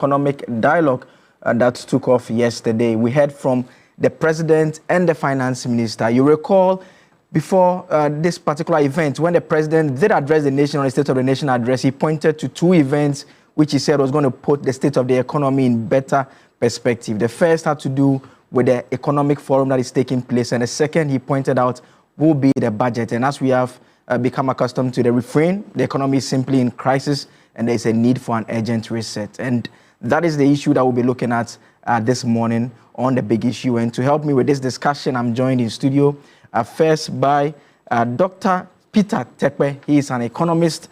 economic dialogue that took off yesterday. We heard from the president and the finance minister. You recall before this particular event, when the president did address the nation on the State of the Nation address, he pointed to two events which he said was going to put the state of the economy in better perspective. The first had to do with the economic forum that is taking place, and the second he pointed out will be the budget. And as we have become accustomed to the refrain, the economy is simply in crisis and there is a need for an urgent reset. And that is the issue that we'll be looking at this morning on the big issue. And to help me with this discussion, I'm joined in studio first by Dr. Peter Tekpe. He is an economist.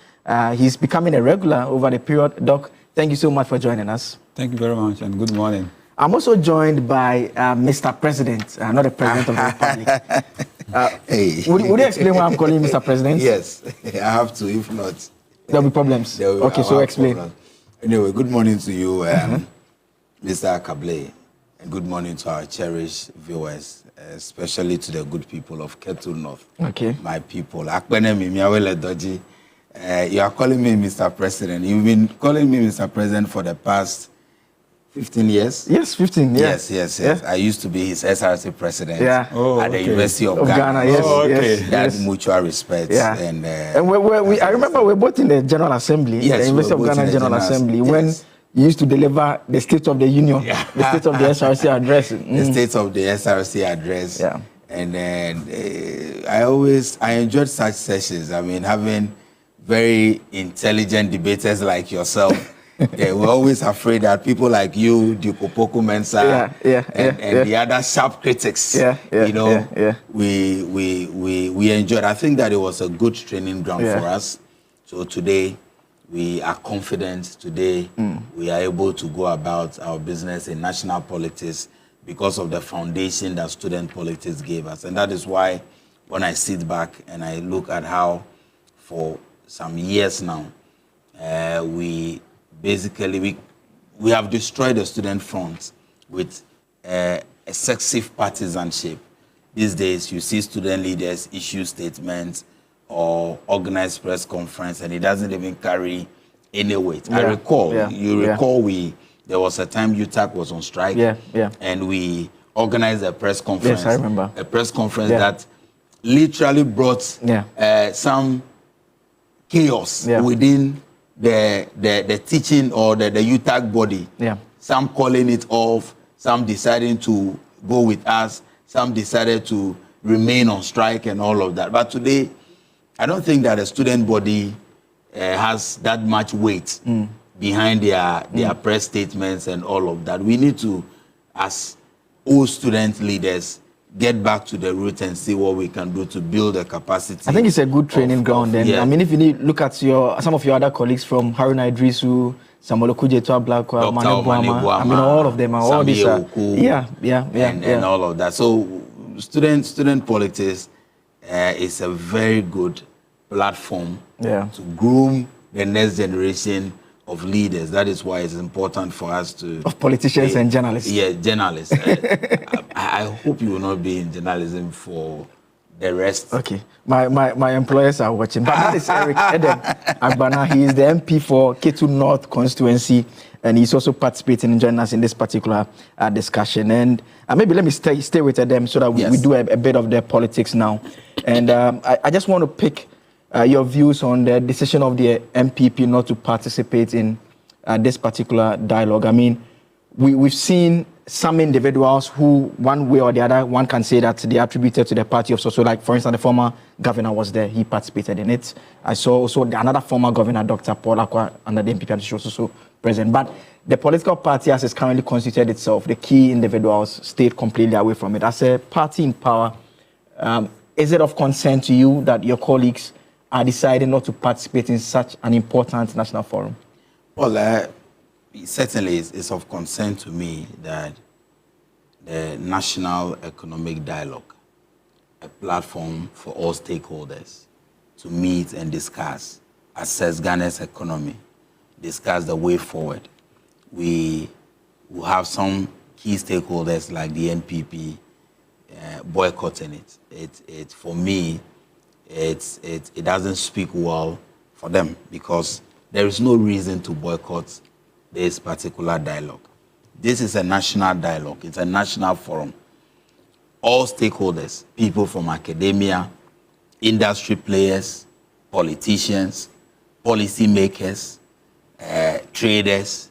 He's becoming a regular over the period. Doc, thank you so much for joining us. Thank you very much and good morning. I'm also joined by Mr. President, not the President of the Republic. Hey. Would you explain why I'm calling you Mr. President? Yes, I have to. If not, there'll be problems. Okay, so explain. Problems. Anyway, good morning to you, Mr. Kable, and good morning to our cherished viewers, especially to the good people of Ketu North. Okay. My people. You are calling me Mr. President. You've been calling me Mr. President for the past 15 years? Yes, 15 years. Yes. I used to be his SRC president at the University of Ghana. Yes, That mutual respect. Yeah. And I remember we were both in the General Assembly, yes, the University of Ghana General Assembly, when you used to deliver the State of the Union, the State of the SRC address. The State of the SRC address. Yeah. And then I enjoyed such sessions. I mean, having very intelligent debaters like yourself. We're always afraid that people like you, Dukopoku Mensah, and the other sharp critics, we enjoyed. I think that it was a good training ground for us. So today, we are confident. Today, we are able to go about our business in national politics because of the foundation that student politics gave us. And that is why when I sit back and I look at how for some years now, we have destroyed the student front with excessive partisanship. These days, you see student leaders issue statements or organize press conference, and it doesn't even carry any weight. I recall, there was a time UTAC was on strike, and we organized a press conference. Yes, I remember. A press conference that literally brought some chaos within the teaching or the UTAC body. Some calling it off, some deciding to go with us, some decided to remain on strike and all of that. But today, I don't think that the student body has that much weight behind their press statements and all of that. We need to, as all student leaders, get back to the root and see what we can do to build a capacity. I think it's a good training ground. And I mean, if you look at some of your other colleagues from Haruna Idrisu, Samuel Okujeto Ablakwa, Mane Buama, I mean, all of them are all these. And all of that. So, student politics is a very good platform to groom the next generation of leaders. That is why it's important for us to... Of politicians and journalists. Yeah, journalists. I hope you will not be in journalism for the rest. Okay. My employers are watching. But that is Eric Edem Agbana. He is the MP for Ketu North constituency, and he's also participating and joining us in this particular discussion. And maybe let me stay with them so that we do a bit of the politics now. And I just want to pick your views on the decision of the MPP not to participate in this particular dialogue. I mean, we've seen some individuals who, one way or the other, one can say that they attributed to the party of so like, for instance, the former governor was there, he participated in it. I saw also another former governor, Dr. Paul Akwa, under the MPP, and she was also present. But the political party, as it's currently constituted itself, the key individuals stayed completely away from it. As a party in power, is it of concern to you that your colleagues are deciding not to participate in such an important national forum? Well, certainly it's of concern to me that the National Economic Dialogue, a platform for all stakeholders to meet and discuss, assess Ghana's economy, discuss the way forward. We will have some key stakeholders like the NPP boycotting it. It for me, it doesn't speak well for them because there is no reason to boycott this particular dialogue. This is a national dialogue. It's a national forum. All stakeholders, people from academia, industry players, politicians, policymakers, traders,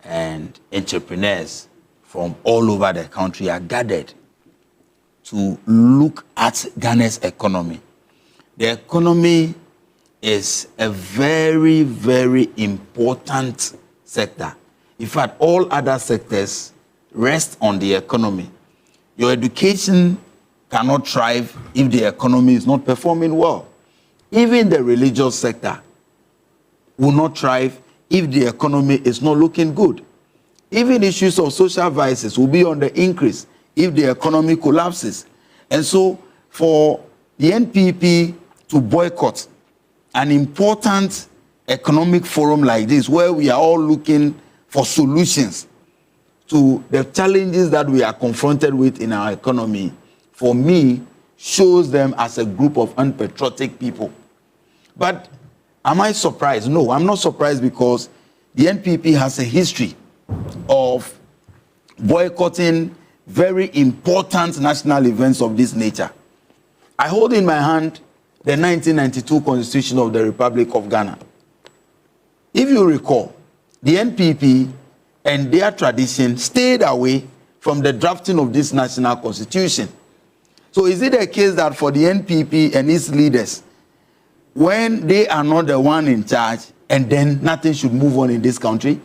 and entrepreneurs from all over the country are gathered to look at Ghana's economy. The economy is a very, very important sector. In fact, all other sectors rest on the economy. Your education cannot thrive if the economy is not performing well. Even the religious sector will not thrive if the economy is not looking good. Even issues of social vices will be on the increase if the economy collapses. And so for the NPP to boycott an important economic forum like this, where we are all looking for solutions to the challenges that we are confronted with in our economy, for me, shows them as a group of unpatriotic people. But am I surprised? No, I'm not surprised, because the NPP has a history of boycotting very important national events of this nature. I hold in my hand the 1992 Constitution of the Republic of Ghana. If you recall, the NPP and their tradition stayed away from the drafting of this national constitution. So is it a case that for the NPP and its leaders, when they are not the one in charge, and then nothing should move on in this country?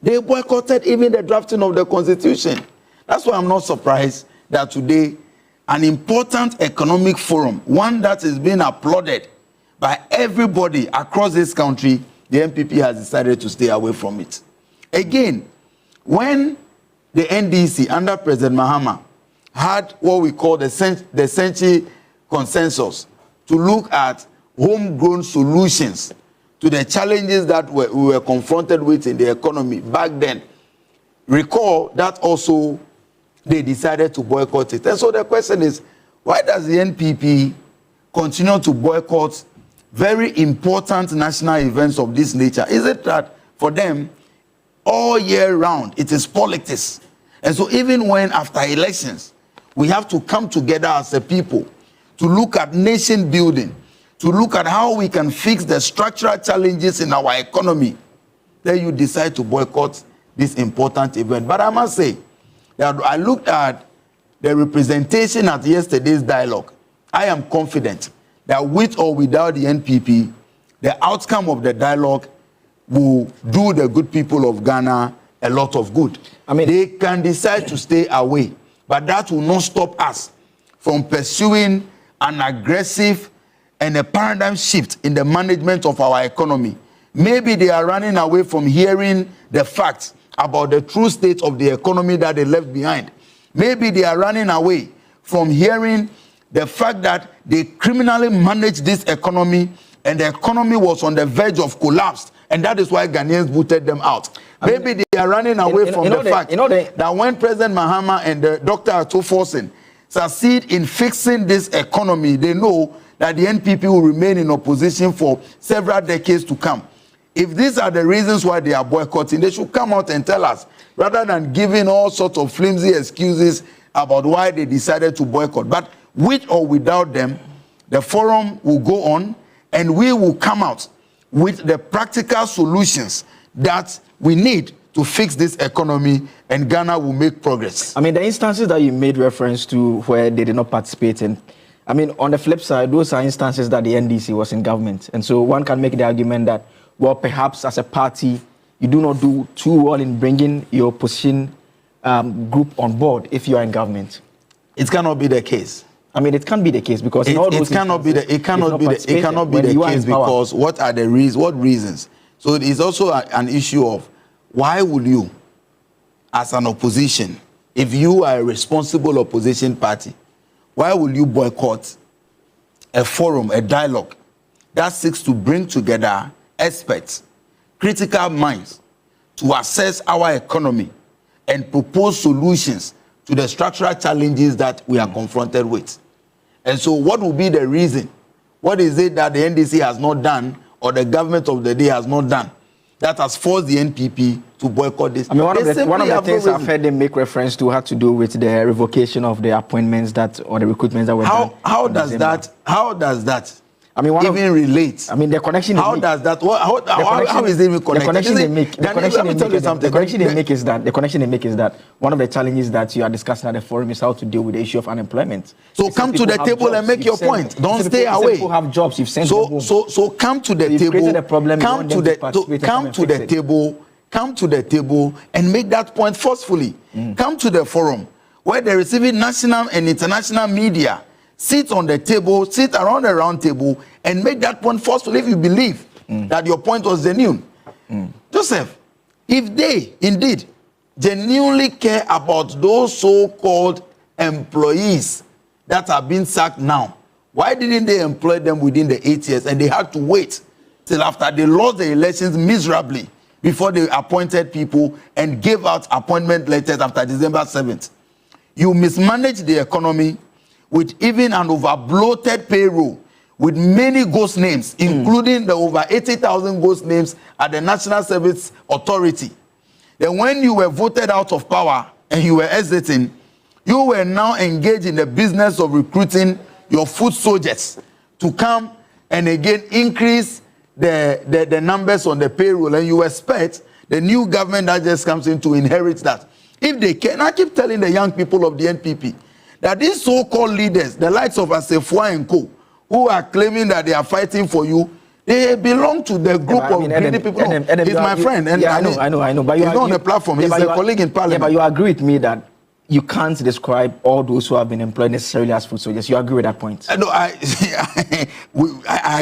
They boycotted even the drafting of the constitution. That's why I'm not surprised that today an important economic forum, one that is being applauded by everybody across this country, the NPP has decided to stay away from it. Again, when the NDC under President Mahama had what we call the century consensus to look at homegrown solutions to the challenges that we were confronted with in the economy back then, recall that also they decided to boycott it. And so the question is, why does the NPP continue to boycott very important national events of this nature? Is it that for them, all year round, it is politics? And so even when after elections, we have to come together as a people to look at nation building, to look at how we can fix the structural challenges in our economy, then you decide to boycott this important event. But I must say that I looked at the representation at yesterday's dialogue. I am confident that with or without the NPP, the outcome of the dialogue will do the good people of Ghana a lot of good. I mean, they can decide to stay away, but that will not stop us from pursuing an aggressive and a paradigm shift in the management of our economy. Maybe they are running away from hearing the facts about the true state of the economy that they left behind. Maybe they are running away from hearing the fact that they criminally managed this economy and the economy was on the verge of collapse, and that is why Ghanaians voted them out. Maybe they are running away from the fact that when President Mahama and Dr. Atto-Forson succeed in fixing this economy, they know that the NPP will remain in opposition for several decades to come. If these are the reasons why they are boycotting, they should come out and tell us, rather than giving all sorts of flimsy excuses about why they decided to boycott. But with or without them, the forum will go on, and we will come out with the practical solutions that we need to fix this economy, and Ghana will make progress. I mean, the instances that you made reference to where they did not participate in, I mean, on the flip side, those are instances that the NDC was in government. And so one can make the argument that, well, perhaps as a party, you do not do too well in bringing your opposition group on board if you are in government. It cannot be the case. I mean, it can be the case because it cannot be the case because what are the reasons? So it is also an issue of why would you, as an opposition, if you are a responsible opposition party, why will you boycott a forum, a dialogue that seeks to bring together experts, critical minds, to assess our economy and propose solutions to the structural challenges that we are confronted with? And so what will be the reason? What is it that the NDC has not done, or the government of the day has not done, that has forced the NPP to boycott this. I mean, one of the things I've heard them make reference to had to do with the revocation of the appointments or the recruitments that were done. How does that? I mean, even relate. I mean, the connection. How does that? How is it even connected? The connection they make is that one of the challenges that you are discussing at the forum is how to deal with the issue of unemployment. So come to the table and make your point. Don't stay away. People have jobs. You've sent them home. So come to the table. Come to the table and make that point forcefully. Come to the forum where there is even national and international media. Sit on the table, sit around the round table, and make that point forcefully if you believe that your point was genuine. Joseph, if they indeed genuinely care about those so-called employees that are being sacked now, why didn't they employ them within the 8 years and they had to wait till after they lost the elections miserably before they appointed people and gave out appointment letters after December 7th? You mismanaged the economy with even an over-bloated payroll, with many ghost names, including the over 80,000 ghost names at the National Service Authority. Then when you were voted out of power and you were exiting, you were now engaged in the business of recruiting your foot soldiers to come and again increase the numbers on the payroll, and you expect the new government that just comes in to inherit that. If they can, I keep telling the young people of the NPP, that these so-called leaders, the likes of Asefua and Co., who are claiming that they are fighting for you, they belong to the group of greedy people. He's my friend. And I know. But he's not on the platform. He's a colleague in parliament. Yeah, but you agree with me that you can't describe all those who have been employed necessarily as food soldiers. You agree with that point? No, I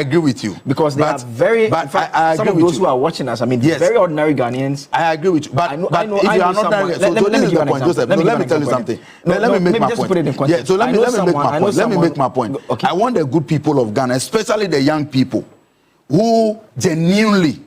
agree with you. Because they are very, some of those who are watching us, I mean, yes, very ordinary Ghanaians. I agree with you. But if you are not ordinary, so let me give you a point, Joseph. Let me tell you something. Let me make my point. Yeah, so let me make my point. Let me make my point. I want the good people of Ghana, especially the young people, who genuinely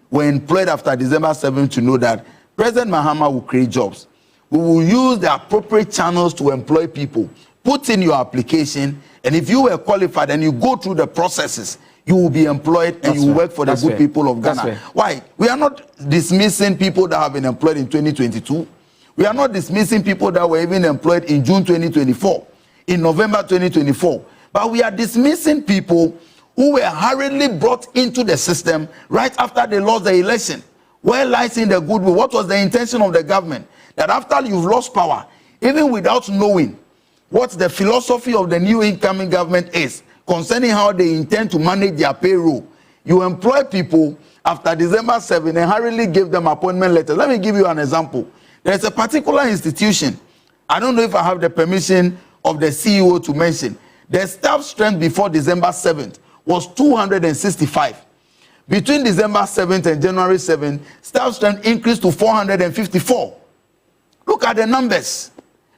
were employed after December 7th, to know that President Mahama will create jobs. We will use the appropriate channels to employ people. Put in your application, and if you were qualified and you go through the processes, you will be employed and you will work for the good people of Ghana. Why? We are not dismissing people that have been employed in 2022. We are not dismissing people that were even employed in June 2024, in November 2024. But we are dismissing people who were hurriedly brought into the system right after they lost the election. Where lies in the goodwill? What was the intention of the government? That after you've lost power, even without knowing what the philosophy of the new incoming government is concerning how they intend to manage their payroll, you employ people after December 7 and hurriedly give them appointment letters. Let me give you an example. There's a particular institution. I don't know if I have the permission of the CEO to mention. The staff strength before December 7th was 265. Between December 7th and January 7th, staff strength increased to 454. Look at the numbers.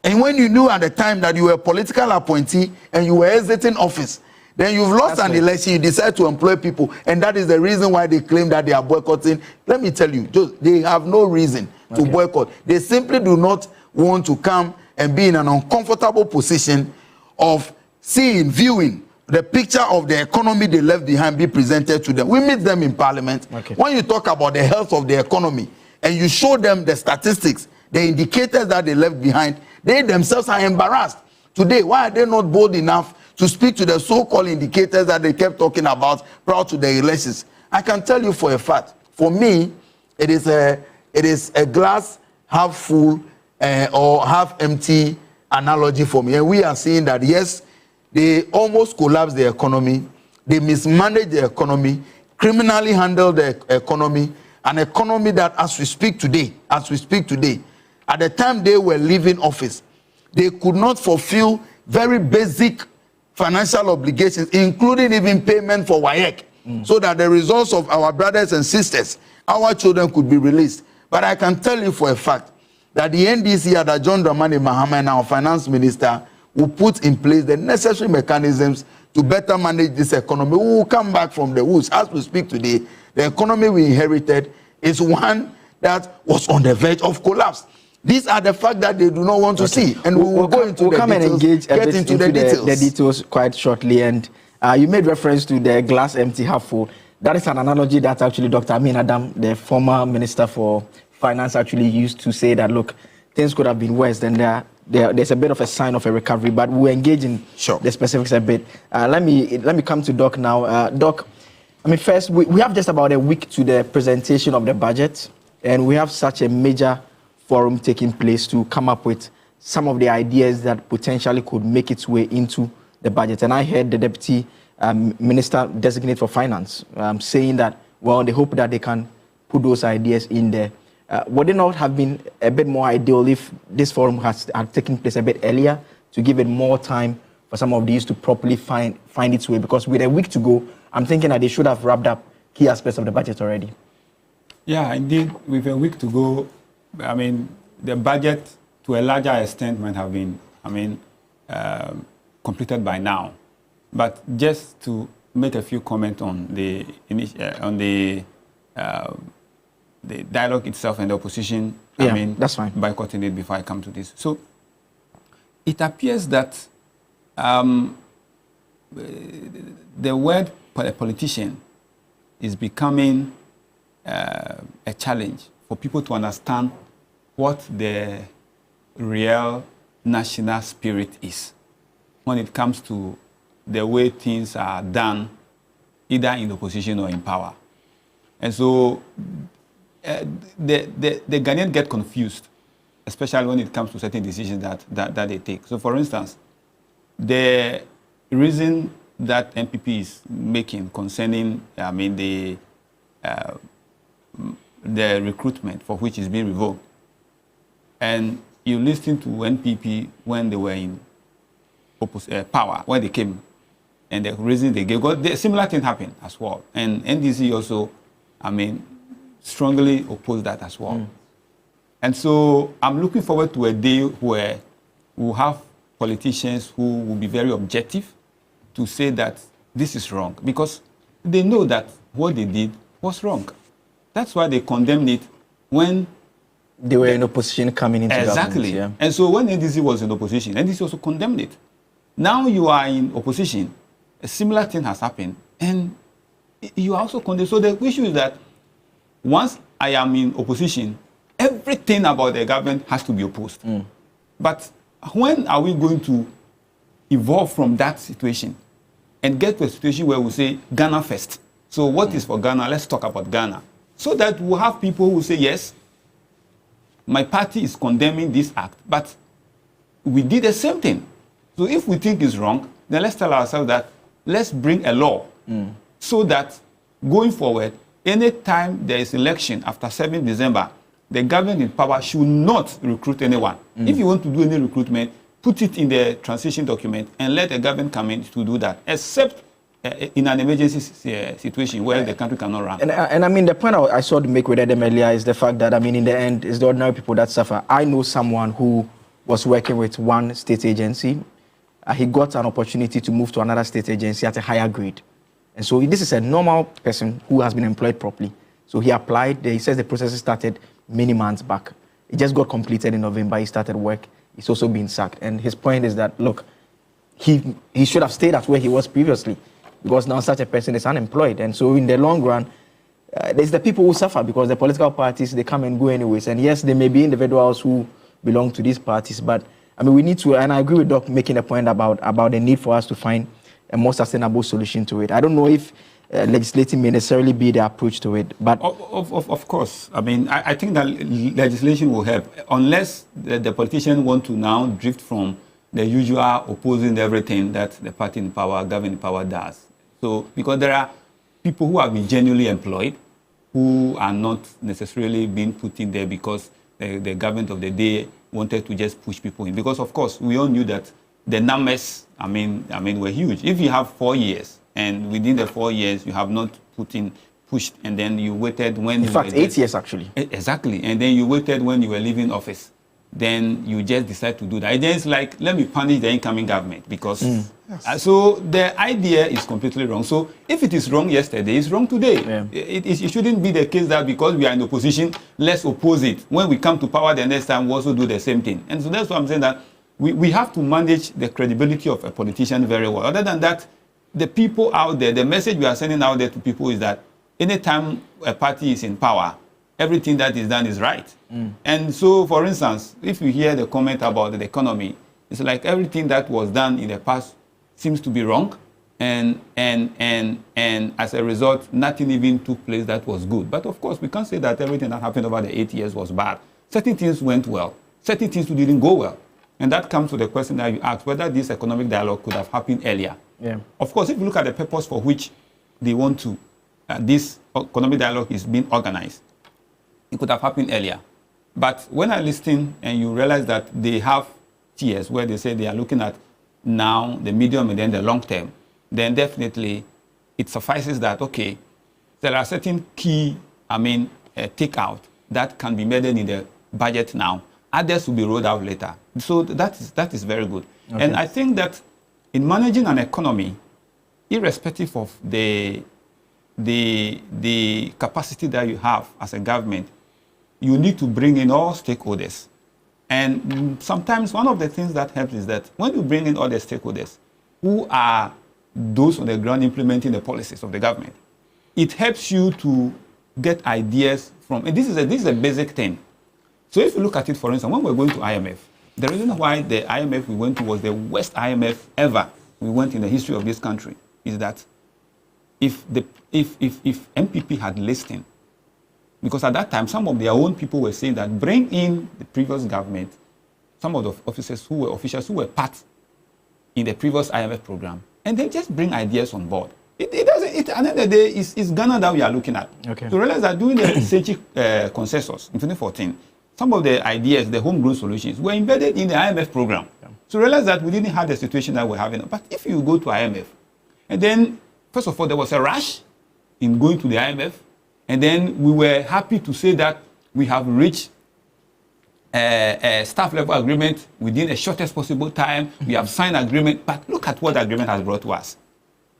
And when you knew at the time that you were a political appointee and you were exiting office, then you've lost an election, you decide to employ people, and that is the reason why they claim that they are boycotting. Let me tell you, they have no reason to boycott. They simply do not want to come and be in an uncomfortable position of viewing the picture of the economy they left behind be presented to them. We meet them in parliament. When you talk about the health of the economy and you show them the statistics, the indicators that they left behind, they themselves are embarrassed. Today, why are they not bold enough to speak to the so-called indicators that they kept talking about prior to the elections? I can tell you for a fact, for me, it is a glass half full or half empty analogy for me. And we are seeing that, yes, they almost collapsed the economy, they mismanaged the economy, criminally handled the economy, an economy that as we speak today, at the time they were leaving office, they could not fulfill very basic financial obligations, including even payment for WAEC, so that the results of our brothers and sisters, our children, could be released. But I can tell you for a fact that the NDC under John Dramani Mahama and our finance minister will put in place the necessary mechanisms to better manage this economy. We will come back from the woods. As we speak today, the economy we inherited is one that was on the verge of collapse. These are the facts that they do not want to see, and we'll go into the details, and engage get into the details. The details quite shortly. And you made reference to the glass empty half full. that is an analogy that actually Dr. Amin Adam, the former Minister for Finance, actually used to say that, look, things could have been worse than there's a bit of a sign of a recovery, but we'll engage in the specifics a bit. Let me come to Doc now. Doc, I mean, first, we have just about a week to the presentation of the budget, and we have such a major forum taking place to come up with some of the ideas that potentially could make its way into the budget. And I heard the Deputy Minister Designate for Finance saying that, well, they hope that they can put those ideas in there. Would it not have been a bit more ideal if this forum had taken place a bit earlier to give it more time for some of these to properly find its way? Because with a week to go, I'm thinking that they should have wrapped up key aspects of the budget already. Yeah, indeed, with a week to go, I mean, the budget to a larger extent might have been, completed by now. But just to make a few comments on the dialogue itself and the opposition, that's fine. Boycotting it before I come to this. So it appears that the word politician is becoming a challenge for people to understand what the real national spirit is when it comes to the way things are done, either in opposition or in power. And so the Ghanaians get confused, especially when it comes to certain decisions that they take. So, for instance, the reason that MPP is making concerning, the recruitment for which is being revoked, and you listen to NPP when they were in power, when they came, and the reason they gave, the similar thing happened as well. And NDC also, strongly opposed that as well. And so I'm looking forward to a day where we'll have politicians who will be very objective to say that this is wrong, because they know that what they did was wrong. That's why they condemned it when they were in opposition coming into government. Exactly. Yeah. And so when NDC was in opposition, NDC also condemned it. Now you are in opposition, a similar thing has happened, and you are also condemned. So the issue is that once I am in opposition, everything about the government has to be opposed. But when are we going to evolve from that situation and get to a situation where we say Ghana first? So what is for Ghana? Let's talk about Ghana. So that we'll have people who say, yes, my party is condemning this act, but we did the same thing. So if we think it's wrong, then let's tell ourselves that let's bring a law so that going forward, anytime there is election after 7 December, the government in power should not recruit anyone. If you want to do any recruitment, put it in the transition document and let the government come in to do that, except in an emergency situation where the country cannot run. And the point I saw to make with Adam earlier is the fact that, in the end, it's the ordinary people that suffer. I know someone who was working with one state agency. He got an opportunity to move to another state agency at a higher grade. And so this is a normal person who has been employed properly. So he applied. He says the process started many months back. It just got completed in November. He started work. He's also been sacked. And his point is that, look, he should have stayed at where he was previously, because now such a person is unemployed. And so in the long run, there's the people who suffer because the political parties, they come and go anyways. And yes, there may be individuals who belong to these parties, but we need to, and I agree with Doc making a point about the need for us to find a more sustainable solution to it. I don't know if legislating may necessarily be the approach to it, but of course. I think that legislation will help, unless the politicians want to now drift from the usual opposing everything that the party in power, government in power does. So, because there are people who have been genuinely employed, who are not necessarily being put in there because the government of the day wanted to just push people in. Because, of course, we all knew that the numbers, were huge. If you have 4 years, and within the 4 years, you have not pushed, and then you waited when... In fact, 8 years, actually. Exactly. And then you waited when you were leaving office. Then you just decide to do that. It's just like, let me punish the incoming government, because... Yes. So the idea is completely wrong. So if it is wrong yesterday, it's wrong today. Yeah. It shouldn't be the case that because we are in opposition, let's oppose it. When we come to power the next time, we also do the same thing. And so that's why I'm saying that we have to manage the credibility of a politician very well. Other than that, the people out there, the message we are sending out there to people is that anytime a party is in power, everything that is done is right. And so, for instance, if you hear the comment about the economy, it's like everything that was done in the past seems to be wrong. And as a result, nothing even took place that was good. But of course, we can't say that everything that happened over the 8 years was bad. Certain things went well. Certain things didn't go well. And that comes to the question that you asked, whether this economic dialogue could have happened earlier. Yeah. Of course, if you look at the purpose for which they want to, this economic dialogue is being organized, it could have happened earlier. But when I listen and you realize that they have tiers where they say they are looking at now, the medium, and then the long term, then definitely it suffices that, okay, there are certain key, takeout that can be made in the budget now. Others will be rolled out later. So that is very good. Okay. And I think that in managing an economy, irrespective of the capacity that you have as a government, you need to bring in all stakeholders. And sometimes one of the things that helps is that when you bring in all the stakeholders, who are those on the ground implementing the policies of the government, it helps you to get ideas from, and this is a basic thing. So if you look at it, for instance, when we're going to IMF, the reason why the IMF we went to was the worst IMF ever we went in the history of this country is that if MPP had listened, because at that time some of their own people were saying that bring in the previous government, some of the officers who were officials who were part in the previous IMF program, and they just bring ideas on board. At the end of the day, it's Ghana that we are looking at. Okay. To realize that during the Senchi consensus in 2014, some of the ideas, the homegrown solutions, were embedded in the IMF program. Yeah. So realize that we didn't have the situation that we're having. But if you go to IMF, and then, first of all, there was a rush in going to the IMF, and then we were happy to say that we have reached a staff level agreement within the shortest possible time. We have signed agreement, but look at what the agreement has brought to us.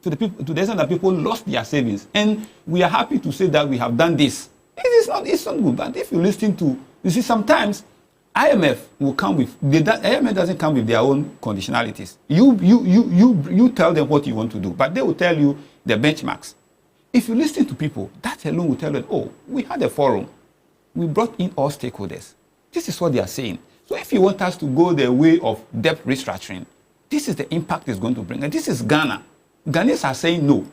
To the extent that people lost their savings, and we are happy to say that we have done this. It's not good. But if you listen to, you see, sometimes IMF will come with, IMF doesn't come with their own conditionalities. You tell them what you want to do, but they will tell you the benchmarks. If you listen to people, that alone will tell them, oh, we had a forum. We brought in all stakeholders. This is what they are saying. So if you want us to go the way of debt restructuring, this is the impact it's going to bring. And this is Ghana. Ghanaians are saying no.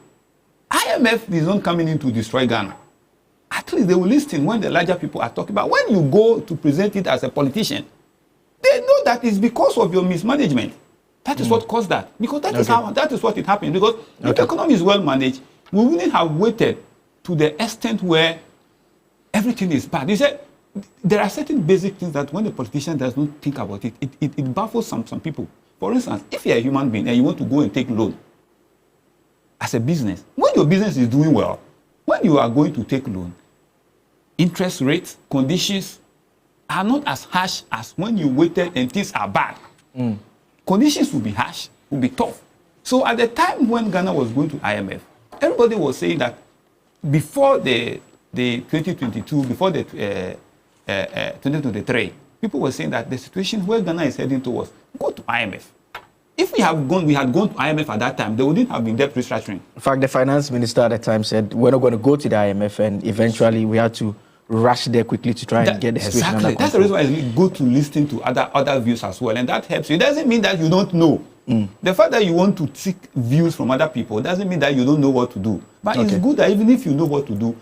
IMF is not coming in to destroy Ghana. At least they will listen when the larger people are talking about. When you go to present it as a politician, they know that it's because of your mismanagement. That is what caused that. Because that is what it happened. Because if the economy is well managed, we wouldn't have waited to the extent where everything is bad. You said there are certain basic things that when the politician does not think about it, it baffles some people. For instance, if you're a human being and you want to go and take loan as a business, when your business is doing well, when you are going to take loan, interest rates, conditions are not as harsh as when you waited and things are bad. Conditions will be harsh, will be tough. So at the time when Ghana was going to IMF, everybody was saying that before the 2022, before the 2023, people were saying that the situation where Ghana is heading towards, go to IMF. If we had gone to IMF at that time, there wouldn't have been debt restructuring. In fact, the finance minister at the time said, we're not going to go to the IMF, and eventually we had to rush there quickly to try and get the situation under control. That's the reason why it's good to listen to other views as well, and that helps you. It doesn't mean that you don't know. The fact that you want to seek views from other people doesn't mean that you don't know what to do. But it's good that even if you know what to do,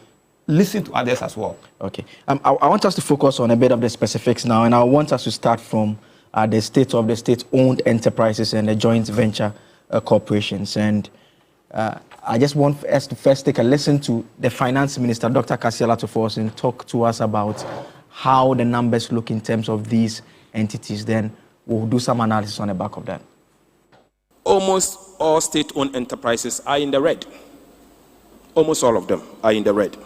listen to others as well. Okay. I want us to focus on a bit of the specifics now, and I want us to start from the state of the state-owned enterprises and the joint venture corporations. And I just want us to first take a listen to the finance minister, Dr. Kasiala Tofos, and talk to us about how the numbers look in terms of these entities. Then we'll do some analysis on the back of that. Almost all state-owned enterprises are in the red. Almost all of them are in the red.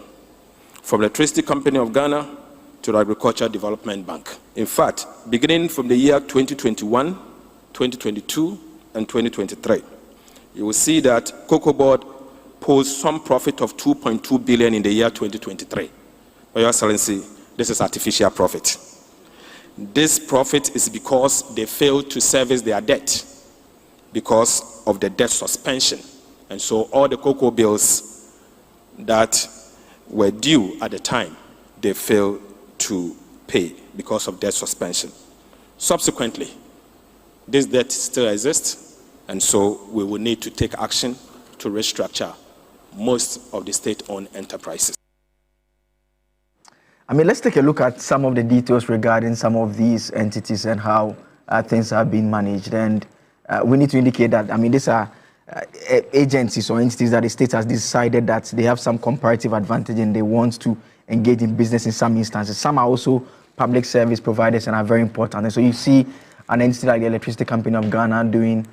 From the Electricity Company of Ghana to the Agricultural Development Bank. In fact, beginning from the year 2021, 2022, and 2023, you will see that Cocoa Board posed some profit of 2.2 billion in the year 2023. But Your Excellency, this is artificial profit. This profit is because they failed to service their debt because of the debt suspension. And so all the cocoa bills that were due at the time they failed to pay because of debt suspension. Subsequently, this debt still exists, and so we will need to take action to restructure most of the state-owned enterprises. I mean, let's take a look at some of the details regarding some of these entities and how things are being managed. And we need to indicate that, I mean, these are agencies or entities that the state has decided that they have some comparative advantage and they want to engage in business in some instances. Some are also public service providers and are very important. And so you see an entity like the Electricity Company of Ghana doing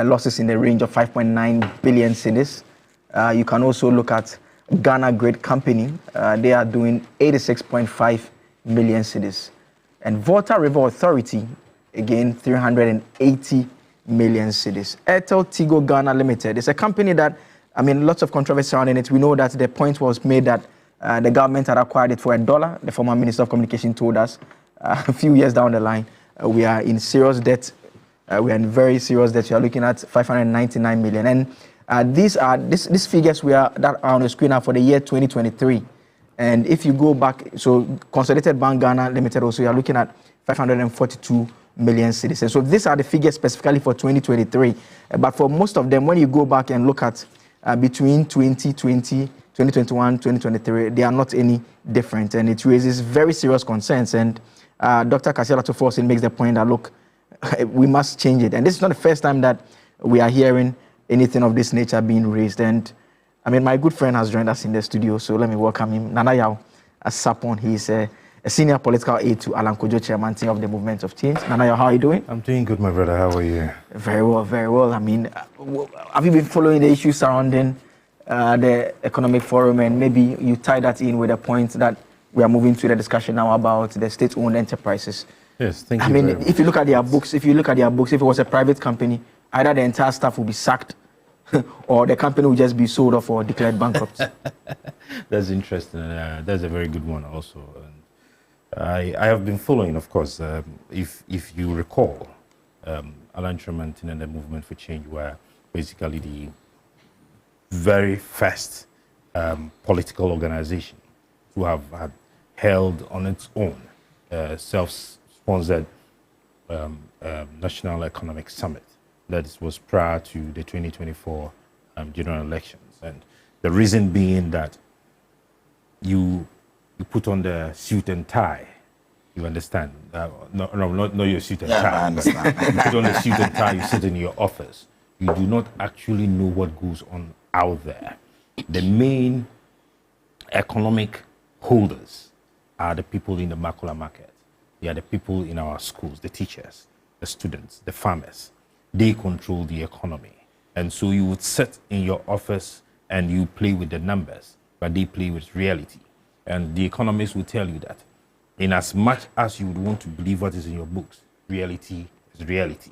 losses in the range of 5.9 billion cedis. You can also look at Ghana Grid Company. They are doing 86.5 million cedis. And Volta River Authority, again, 380 million cedis. Airtel Tigo Ghana Limited is a company that, I mean, lots of controversy surrounding it. We know that the point was made that the government had acquired it for $1. The former Minister of Communication told us a few years down the line, we are in serious debt. We are in very serious debt. We are looking at 599 million. And these figures that are on the screen now for the year 2023. And if you go back, so Consolidated Bank Ghana Limited also, you are looking at 542 million citizens. So these are the figures specifically for 2023. But for most of them, when you go back and look at between 2020, 2021, 2023, they are not any different. And it raises very serious concerns. And Dr. Kasiala Toforsin makes the point that, look, we must change it. And this is not the first time that we are hearing anything of this nature being raised. And I mean, my good friend has joined us in the studio, so let me welcome him. Nana Yao Sapon, he's a senior political aide to Alan Kojo, chairman of the Movement of Change. Nana Yao, how are you doing? I'm doing good, my brother. How are you? Very well, very well. I mean, have you been following the issues surrounding the Economic Forum? And maybe you tie that in with a point that we are moving to the discussion now about the state-owned enterprises. Yes, thank you. I mean, if you look at their books, if it was a private company, either the entire staff will be sacked or the company will just be sold off or declared bankrupt. That's interesting. That's a very good one also. And I have been following, of course, if you recall, Alan Tremontin and the Movement for Change were basically the very first political organization to have had held on its own self-sponsored National Economic Summit. That was prior to the 2024 general elections. And the reason being that you put on the suit and tie. You understand? Not your suit and tie. I understand. You put on the suit and tie, you sit in your office. You do not actually know what goes on out there. The main economic holders are the people in the Makula market. They are the people in our schools, the teachers, the students, the farmers. They control the economy. And so you would sit in your office and you play with the numbers, but they play with reality. And the economists will tell you that in as much as you would want to believe what is in your books, reality is reality.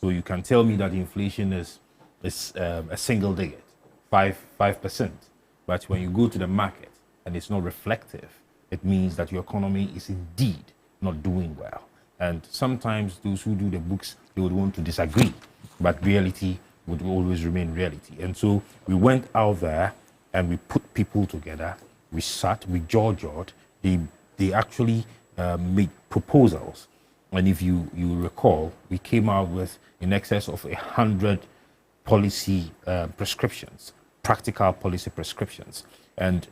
So you can tell me that inflation is a single digit, 5%. But when you go to the market and it's not reflective, it means that your economy is indeed not doing well. And sometimes those who do the books, they would want to disagree, but reality would always remain reality. And so we went out there and we put people together. We sat, we jawed. They actually made proposals. And if you recall, we came out with in excess of 100 policy prescriptions, practical policy prescriptions. And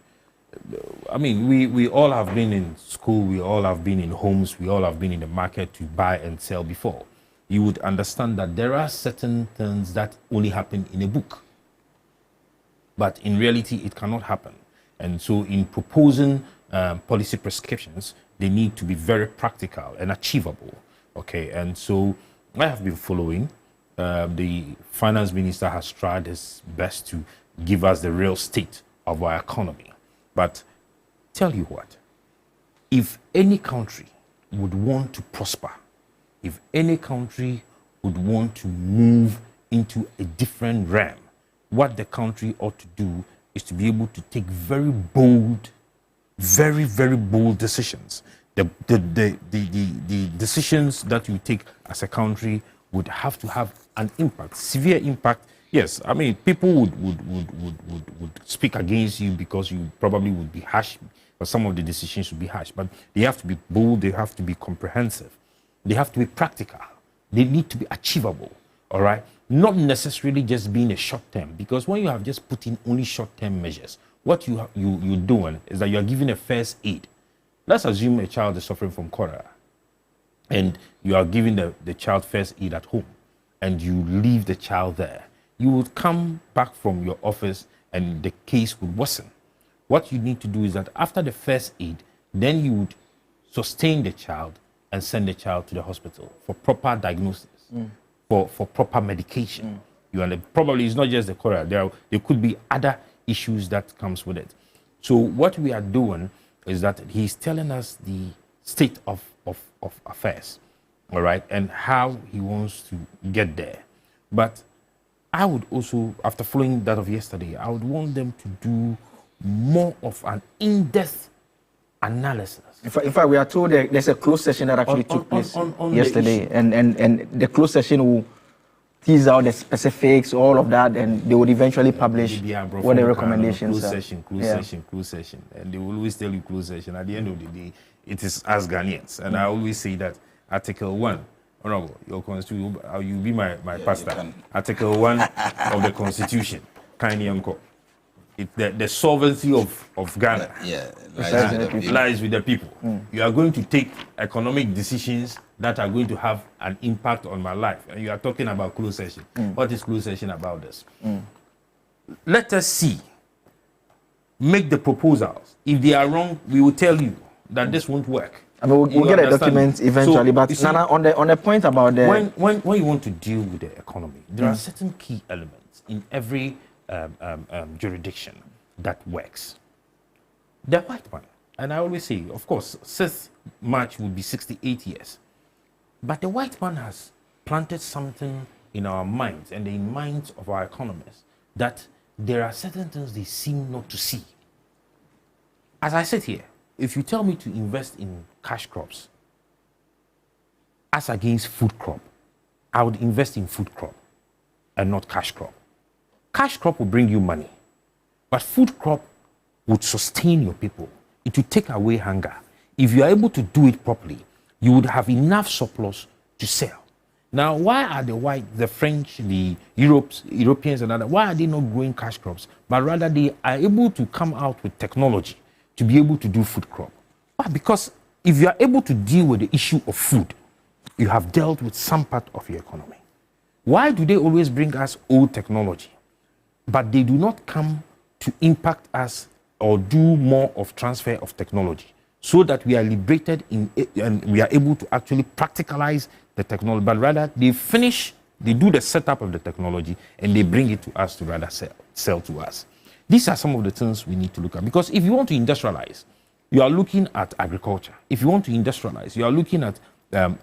I mean, we all have been in school, we all have been in homes, we all have been in the market to buy and sell before. You would understand that there are certain things that only happen in a book. But in reality, it cannot happen. And so in proposing policy prescriptions, they need to be very practical and achievable. Okay, and so I have been following. The finance minister has tried his best to give us the real state of our economy. But tell you what, if any country would want to prosper, if any country would want to move into a different realm, what the country ought to do is to be able to take very bold, very, very bold decisions. The decisions that you take as a country would have to have an impact, severe impact Yes, I mean, people would speak against you because you probably would be harsh, or some of the decisions would be harsh. But they have to be bold, they have to be comprehensive, they have to be practical, they need to be achievable, all right? Not necessarily just being a short term, because when you have just put in only short term measures, what you're doing is that you're giving a first aid. Let's assume a child is suffering from cholera, and you are giving the child first aid at home, and you leave the child there. You would come back from your office and the case would worsen. What you need to do is that after the first aid, then you would sustain the child and send the child to the hospital for proper diagnosis, for proper medication. Probably it's not just the cholera. There could be other issues that comes with it. So what we are doing is that he's telling us the state of affairs, all right, and how he wants to get there. But I would also, after following that of yesterday, I would want them to do more of an in-depth analysis. In fact, we are told that there's a closed session that actually took place yesterday, and the closed session will tease out the specifics, all of that, and they would eventually publish what the recommendations are. Closed session. And they will always tell you closed session. At the end of the day, it is as Ghanaians. And I always say that Article 1, Honorable, your constitution, you be my pastor. Article 1 of the Constitution, kindly uncle. The sovereignty of Ghana lies with the people. You are going to take economic decisions that are going to have an impact on my life. And you are talking about closed session. What is closed session about this? Let us see. Make the proposals. If they are wrong, we will tell you that this won't work. I mean, we'll get a document eventually, so, but see, Nana, on the point about the... When you want to deal with the economy, there are certain key elements in every jurisdiction that works. The white man, and I always say, of course, 6th March will be 68 years. But the white man has planted something in our minds and in minds of our economists that there are certain things they seem not to see. As I sit here, if you tell me to invest in cash crops as against food crop, I would invest in food crop and not cash crop. Cash crop will bring you money, but food crop would sustain your people. It will take away hunger. If you are able to do it properly, you would have enough surplus to sell. Now, why are the French, the Europeans and others, why are they not growing cash crops? But rather they are able to come out with technology to be able to do food crop. Why? Because if you are able to deal with the issue of food, you have dealt with some part of your economy. Why do they always bring us old technology, but they do not come to impact us or do more of transfer of technology so that we are liberated and we are able to actually practicalize the technology, but rather they do the setup of the technology and they bring it to us to rather sell to us. These are some of the things we need to look at, because if you want to industrialize, you are looking at agriculture. If you want to industrialize, you are looking at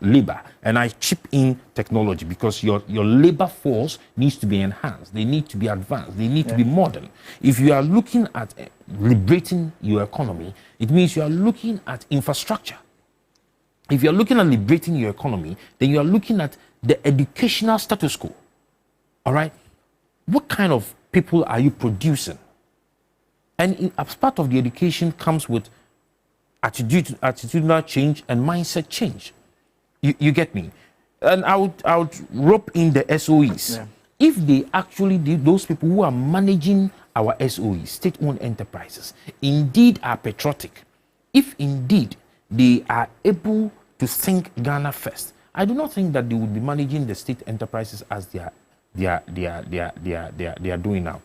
labor, and I chip in technology because your labor force needs to be enhanced. They need to be advanced. They need to be modern. If you are looking at liberating your economy, it means you are looking at infrastructure. If you are looking at liberating your economy, then you are looking at the educational status quo. All right? What kind of people are you producing? And as part of the education comes with attitudinal change and mindset change. You get me? And I would rope in the SOEs. Yeah. If they actually those people who are managing our SOEs, state-owned enterprises, indeed are patriotic, if indeed they are able to think Ghana first, I do not think that they would be managing the state enterprises as they are doing now.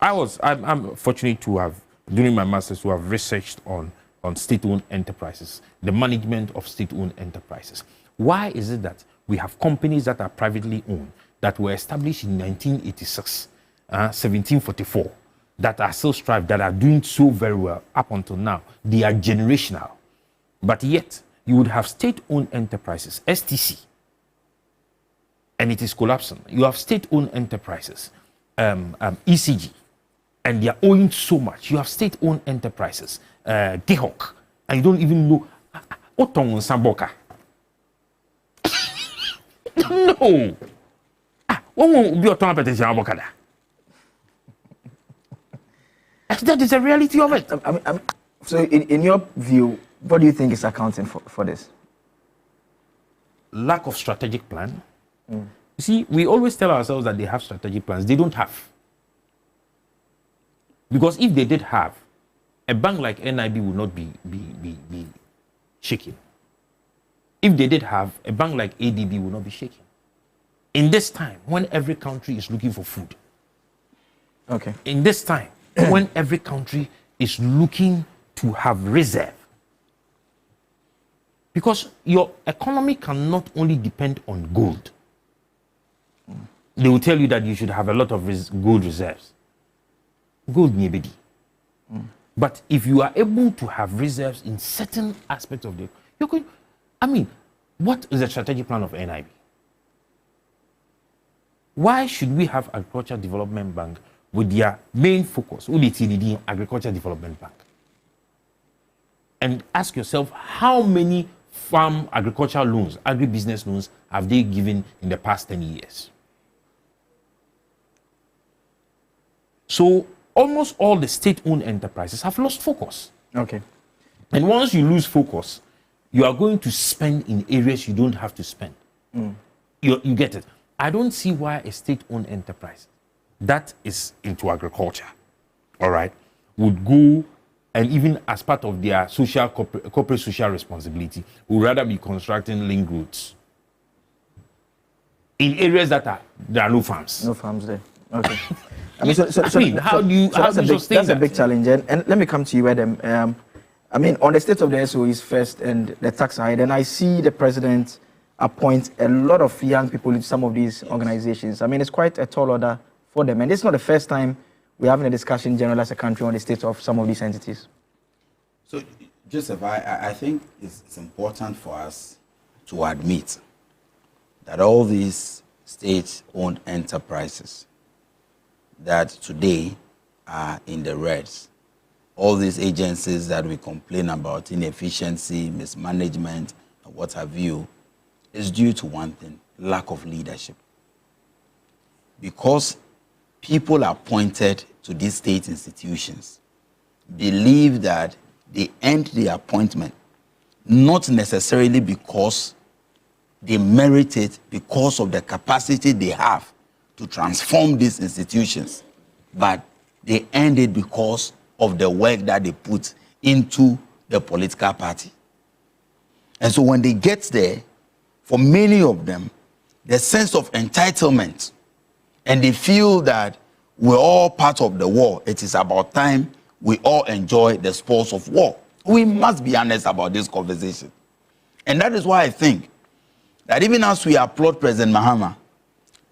I'm fortunate to have, during my master's, to have researched on state-owned enterprises, the management of state-owned enterprises. Why is it that we have companies that are privately owned, that were established in 1986, 1744, that are still striving, that are doing so very well up until now? They are generational. But yet, you would have state-owned enterprises, STC, and it is collapsing. You have state-owned enterprises, ECG, and they are owing so much. You have state-owned enterprises, Gehok, and you don't even know Otong Samboka. No. One will be a Samboka. That is the reality of it. So in your view, what do you think is accounting for this? Lack of strategic plan. You see, we always tell ourselves that they have strategic plans. They don't have. Because if they did have, a bank like NIB would not be shaking. If they did have, a bank like ADB would not be shaking. In this time, when every country is looking for food. Okay. In this time, when every country is looking to have reserve. Because your economy cannot only depend on gold. They will tell you that you should have a lot of gold reserves. Gold nobody. But if you are able to have reserves in certain aspects of the, you're going. I mean, what is the strategic plan of NIB? Why should we have Agricultural Development Bank with their main focus, UDTDD, Agricultural Development Bank? And ask yourself, how many farm agricultural loans, agribusiness loans, have they given in the past 10 years? So almost all the state-owned enterprises have lost focus. Okay. And once you lose focus, you are going to spend in areas you don't have to spend. You get it. I don't see why a state-owned enterprise that is into agriculture, all right, would go and even as part of their social corporate social responsibility, would rather be constructing link roads in areas that there are no farms. No farms there. Okay. How do you sustain that's a big challenge. And let me come to you, Adam. I mean, on the state of the SOEs first and the tax side, and I see the president appoint a lot of young people into some of these organizations. I mean, it's quite a tall order for them. And it's not the first time we're having a discussion generally as a country on the state of some of these entities. So, Joseph, I think it's important for us to admit that all these state-owned enterprises that today are in the reds, all these agencies that we complain about, inefficiency, mismanagement, and what have you, is due to one thing: lack of leadership. Because people appointed to these state institutions believe that they earned the appointment not necessarily because they merit it, because of the capacity they have to transform these institutions, but they earned it because of the work that they put into the political party. And so when they get there, for many of them, the sense of entitlement, and they feel that we're all part of the war. It is about time we all enjoy the spoils of war. We must be honest about this conversation. And that is why I think that even as we applaud President Mahama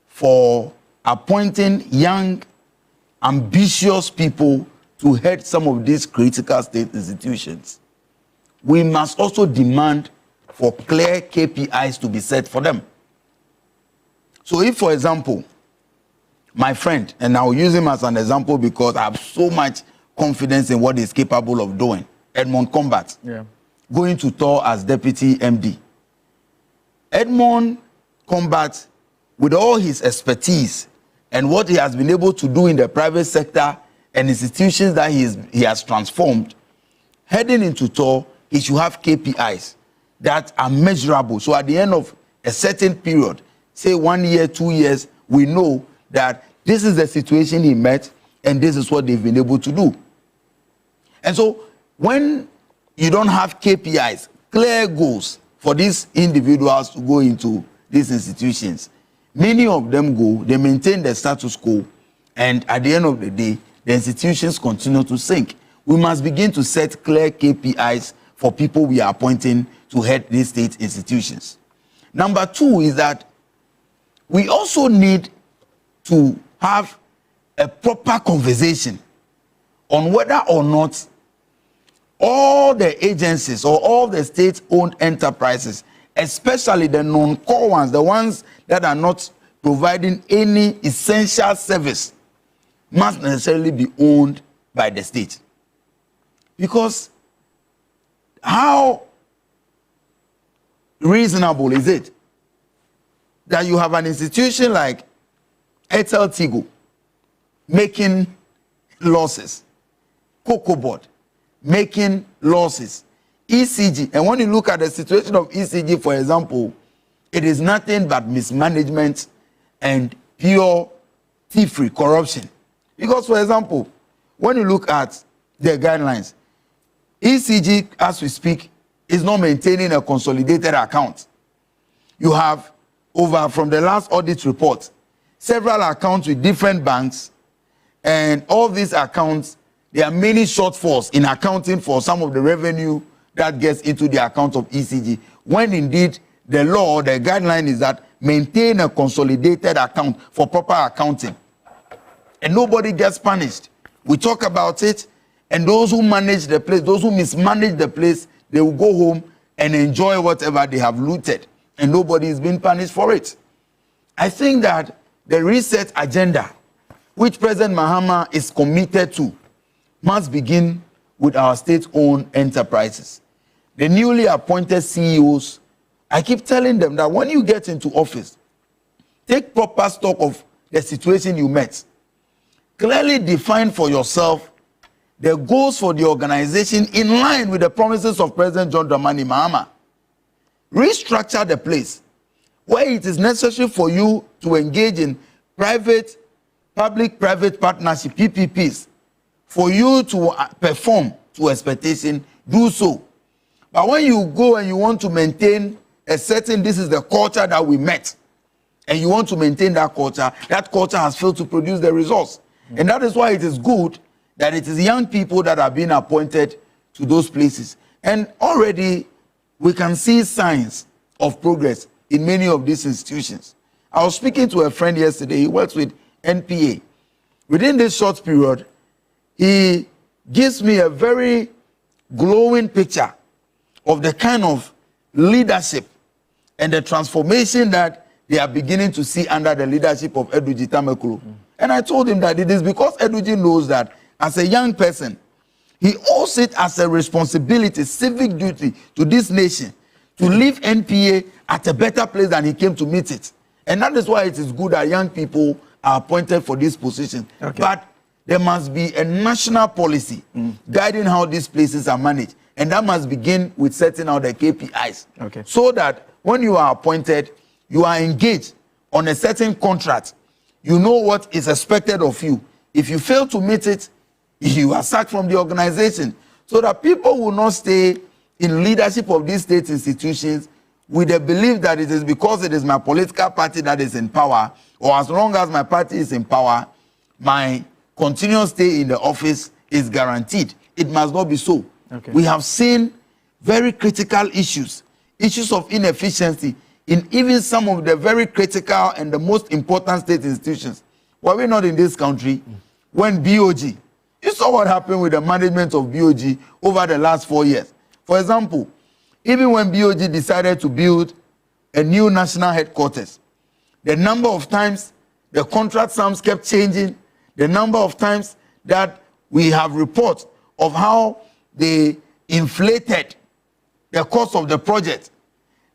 for appointing young, ambitious people to head some of these critical state institutions, we must also demand for clear KPIs to be set for them. So if, for example, my friend, and I'll use him as an example because I have so much confidence in what he's capable of doing, Edmond Combat, going to tour as deputy MD. Edmond Combat, with all his expertise and what he has been able to do in the private sector and institutions that he has transformed, heading into tour, he should have KPIs that are measurable. So at the end of a certain period, say 1 year, 2 years, we know that this is the situation he met and this is what they've been able to do. And so when you don't have KPIs, clear goals for these individuals to go into these institutions, many of them go, they maintain the status quo, and at the end of the day, the institutions continue to sink. We must begin to set clear KPIs for people we are appointing to head these state institutions. Number two is that we also need to have a proper conversation on whether or not all the agencies or all the state-owned enterprises, especially the non-core ones, the ones that are not providing any essential service, must necessarily be owned by the state. Because how reasonable is it that you have an institution like Airtel Tigo making losses, cocoa board, making losses. ECG, and when you look at the situation of ECG, for example, it is nothing but mismanagement and pure thievery, corruption. Because, for example, when you look at the guidelines, ECG, as we speak, is not maintaining a consolidated account. You have from the last audit report, several accounts with different banks, and all these accounts, there are many shortfalls in accounting for some of the revenue that gets into the account of ECG, when indeed the law, the guideline is that maintain a consolidated account for proper accounting. And nobody gets punished. We talk about it, and those who manage the place, those who mismanage the place, they will go home and enjoy whatever they have looted, and nobody is being punished for it. I think that the reset agenda, which President Mahama is committed to, must begin with our state-owned enterprises. The newly appointed CEOs, I keep telling them that when you get into office, take proper stock of the situation you met. Clearly define for yourself the goals for the organization in line with the promises of President John Dramani Mahama. Restructure the place where it is necessary for you to engage in public-private partnership, PPPs, for you to perform to expectation, do so. But when you go and you want to maintain a certain, this is the culture that we met, and you want to maintain that culture has failed to produce the results. And that is why it is good that it is young people that are being appointed to those places. And already we can see signs of progress in many of these institutions. I was speaking to a friend yesterday, he works with NPA. Within this short period, he gives me a very glowing picture of the kind of leadership and the transformation that they are beginning to see under the leadership of Eduji Tamekulu. And I told him that it is because Eduji knows that as a young person, he owes it as a responsibility, civic duty to this nation to leave NPA at a better place than he came to meet it. And that is why it is good that young people are appointed for this position. Okay. But there must be a national policy guiding how these places are managed. And that must begin with setting out the KPIs. Okay. So that when you are appointed, you are engaged on a certain contract. You know what is expected of you. If you fail to meet it, you are sacked from the organization. So that people will not stay in leadership of these state institutions with the belief that it is because it is my political party that is in power, or as long as my party is in power, my continuous stay in the office is guaranteed. It must not be so. Okay. We have seen very critical issues of inefficiency in even some of the very critical and the most important state institutions. Were we not in this country when BOG, you saw what happened with the management of BOG over the last 4 years. For example, even when BOG decided to build a new national headquarters, the number of times the contract sums kept changing, the number of times that we have reports of how they inflated the cost of the project.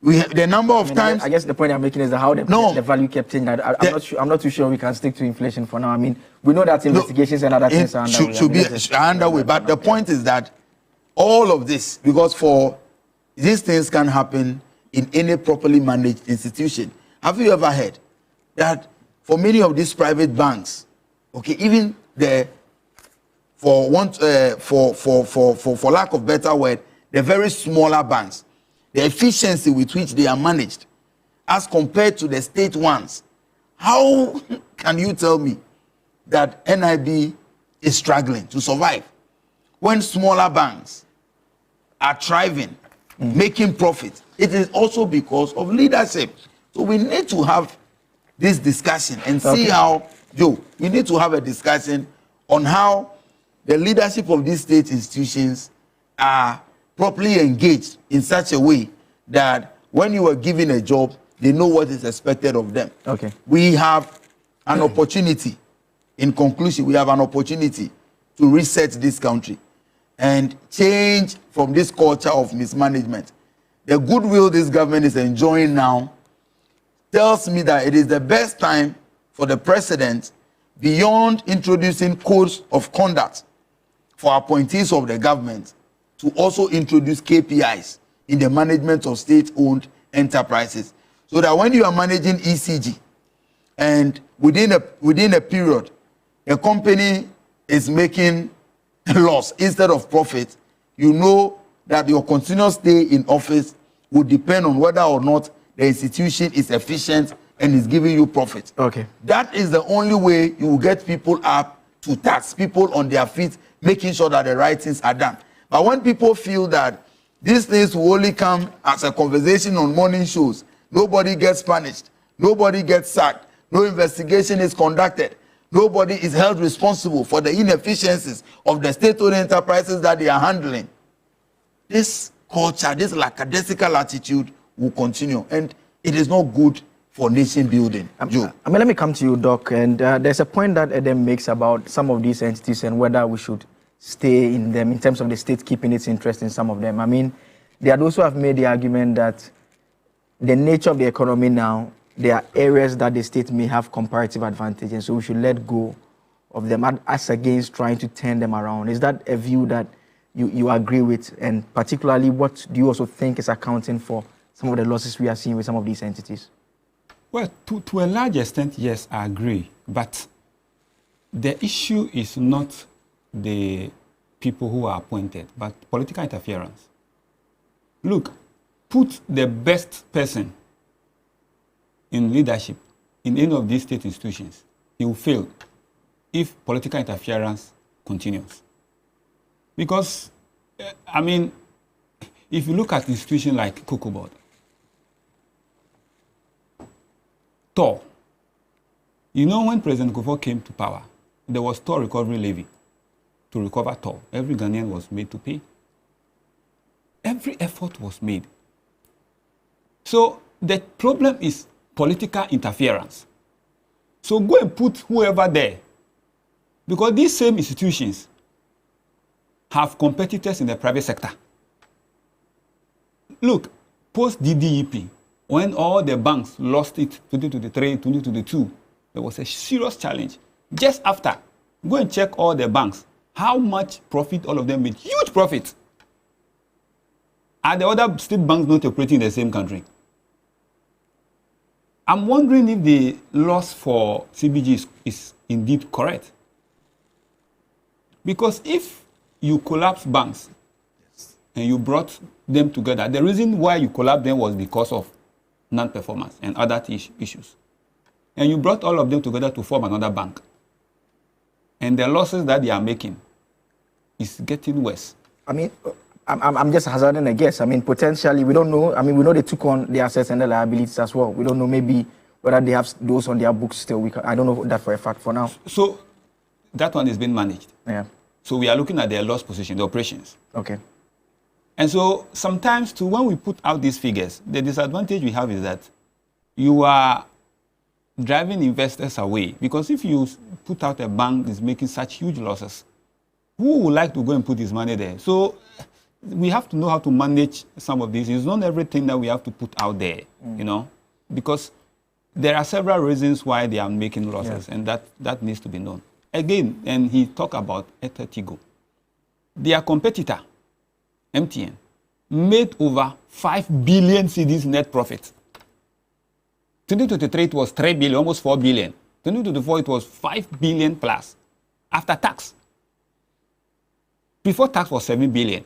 The number of times. I guess the point I'm making is that how the value kept changing. I'm not too sure we can stick to inflation for now. I mean, we know that investigations and other things are underway. Should be underway. But the point is that all of this, because for these things can happen in any properly managed institution. Have you ever heard that for many of these private banks, okay, even for lack of better word, the very smaller banks, the efficiency with which they are managed as compared to the state ones, how can you tell me that NIB is struggling to survive when smaller banks are thriving, making profit? It is also because of leadership. So we need to have this discussion and see how, Joe, we need to have a discussion on how the leadership of these state institutions are properly engaged in such a way that when you are given a job, they know what is expected of them. Okay. We have an opportunity, in conclusion, we have an opportunity to reset this country and change from this culture of mismanagement. The goodwill this government is enjoying now tells me that it is the best time for the president, beyond introducing codes of conduct for appointees of the government to also introduce KPIs in the management of state-owned enterprises, so that when you are managing ECG and within a period, a company is making a loss instead of profit, you know that your continuous stay in office will depend on whether or not the institution is efficient and is giving you profit. Okay. That is the only way you will get people up to tax, people on their feet, making sure that the right things are done. But when people feel that these things will only come as a conversation on morning shows, nobody gets punished, nobody gets sacked, no investigation is conducted, nobody is held responsible for the inefficiencies of the state-owned enterprises that they are handling, this culture, this lackadaisical attitude will continue, and it is not good for nation building. Joe. Let me come to you, Doc, and there's a point that Edem makes about some of these entities and whether we should stay in them in terms of the state keeping its interest in some of them. I mean, there are those who have made the argument that the nature of the economy now, there are areas that the state may have comparative advantage, and so we should let go of them as against trying to turn them around. Is that a view that you agree with? And particularly, what do you also think is accounting for some of the losses we are seeing with some of these entities? Well, to a large extent, yes, I agree. But the issue is not the people who are appointed, but political interference. Look, put the best person in leadership in any of these state institutions, he will fail if political interference continues. Because, I mean, if you look at institutions like Cocoa Board, TOR, you know, when President Kufuor came to power, there was TOR recovery levy to recover TOR. Every Ghanaian was made to pay. Every effort was made. So the problem is political interference. So go and put whoever there, because these same institutions have competitors in the private sector. Look, post-DDEP, when all the banks lost it, 2023, 2022, there was a serious challenge. Just after, go and check all the banks, how much profit all of them made. Huge profit. Are the other state banks not operating in the same country? I'm wondering if the loss for CBG is indeed correct. Because if you collapse banks and you brought them together, the reason why you collapsed them was because of non-performance and other issues. And you brought all of them together to form another bank. And the losses that they are making is getting worse. I mean, I'm just hazarding a guess. I mean, potentially, we don't know. I mean, we know they took on the assets and the liabilities as well. We don't know maybe whether they have those on their books still. I don't know that for a fact for now. So that one is being managed. Yeah. So we are looking at their loss position, the operations. Okay. And so sometimes too, when we put out these figures, the disadvantage we have is that you are driving investors away. Because if you put out a bank that's making such huge losses, who would like to go and put his money there? So we have to know how to manage some of these. It's not everything that we have to put out there, you know, because there are several reasons why they are making losses, and that needs to be known. Again, and he talked about Etatigo. Their competitor, MTN, made over 5 billion cedis net profit. 2023 it was 3 billion, almost 4 billion. 2024 it was 5 billion plus after tax. Before tax was 7 billion.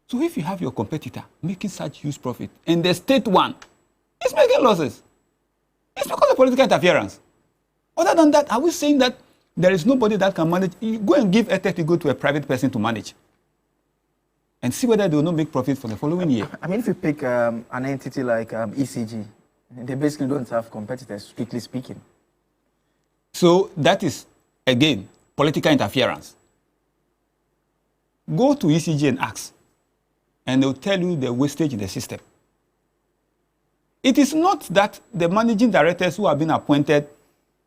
So if you have your competitor making such huge profit and the state one is making losses, it's because of political interference. Other than that, are we saying that there is nobody that can manage? You go and give Etatigo to a private person to manage and see whether they will not make profit for the following year. I mean, if you pick an entity like ECG, they basically don't have competitors, strictly speaking. So that is, again, political interference. Go to ECG and ask, and they'll tell you the wastage in the system. It is not that the managing directors who have been appointed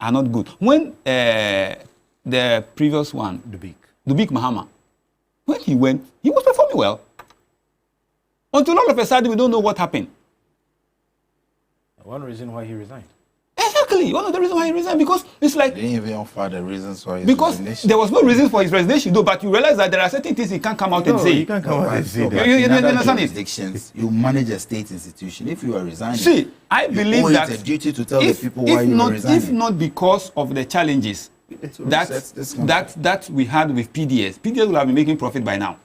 are not good. When the previous one, Dubik Mahama, when he went, he was performing well. Until all of a sudden, we don't know what happened. One reason why he resigned. Exactly. Exactly. One of the reasons why he resigned, because it's like... They didn't even offer the reasons for his because resignation. there was no reason for his resignation, though, but you realize that there are certain things he can't come out and say. You can't come out and say that. You In other understand it? jurisdictions, you manage a state institution. If you are resigning, See, I believe you owe that it a duty to tell the people why you are resigning. If not because of the challenges that we had with PDS will have been making profit by now.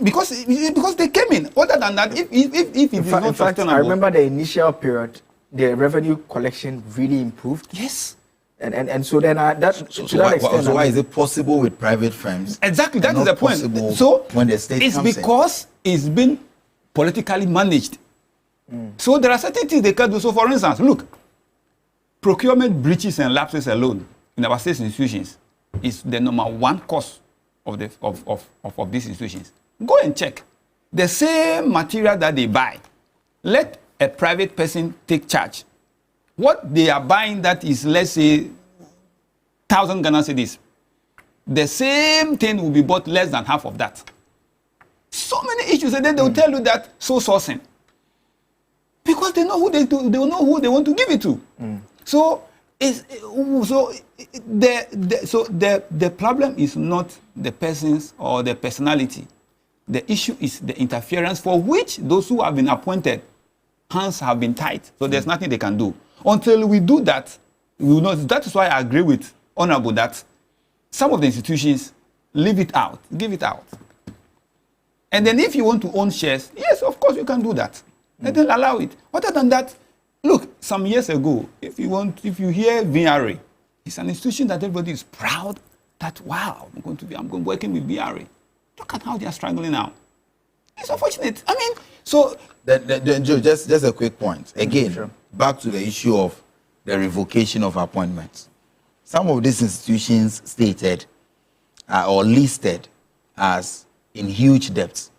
Because they came in. Other than that, if it is not sustainable. I remember the initial period, the revenue collection really improved. Yes. And so then why is it possible with private firms? Exactly, that is the point. So when the state it's comes because it's been politically managed. So there are certain things they can do. So for instance, look, procurement breaches and lapses alone in our state institutions is the number one cause of these institutions. Go and check. The same material that they buy, let a private person take charge. What they are buying that is, let's say, 1,000 Ghana cedis. The same thing will be bought less than half of that. So many issues, and then they will tell you that so sourcing. Because they know who they know who they want to give it to. So the problem is not the persons or the personality. The issue is the interference for which those who have been appointed, hands have been tied. So there's nothing they can do. Until we do that, we will not. That is why I agree with Honorable that some of the institutions leave it out, give it out. And then if you want to own shares, yes, of course you can do that. And then allow it. Other than that, look, some years ago, if you hear VRA, it's an institution that everybody is proud that, wow, I'm working with VRA. Look at how they are struggling now. It's unfortunate. I mean, so... Joe, just a quick point. Again, back to the issue of the revocation of appointments. Some of these institutions stated or listed as in huge debts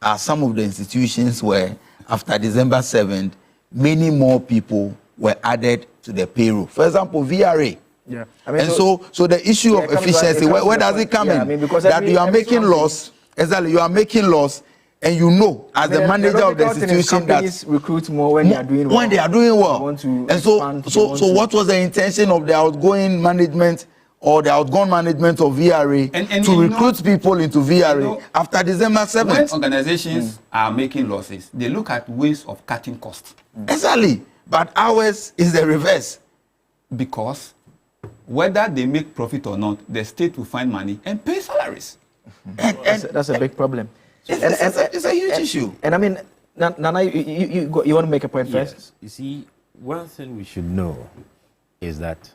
are some of the institutions where, after December 7th, many more people were added to the payroll. For example, VRA. Yeah. I mean, and so the issue of efficiency, where does it come in? I mean, because that you are making loss, exactly, you are making loss, and you know, as the manager of the institution, that recruit more when they are doing well. When they are doing well. And so what was the intention of the outgoing management or the outgone management of VRA to recruit people into VRA after December 7th? When organizations are making losses, they look at ways of cutting costs. Exactly. But ours is the reverse. Because whether they make profit or not, the state will find money and pay salaries. That's a big problem. It's a huge issue. And I mean, Nana, you want to make a point first? Yes. You see, one thing we should know is that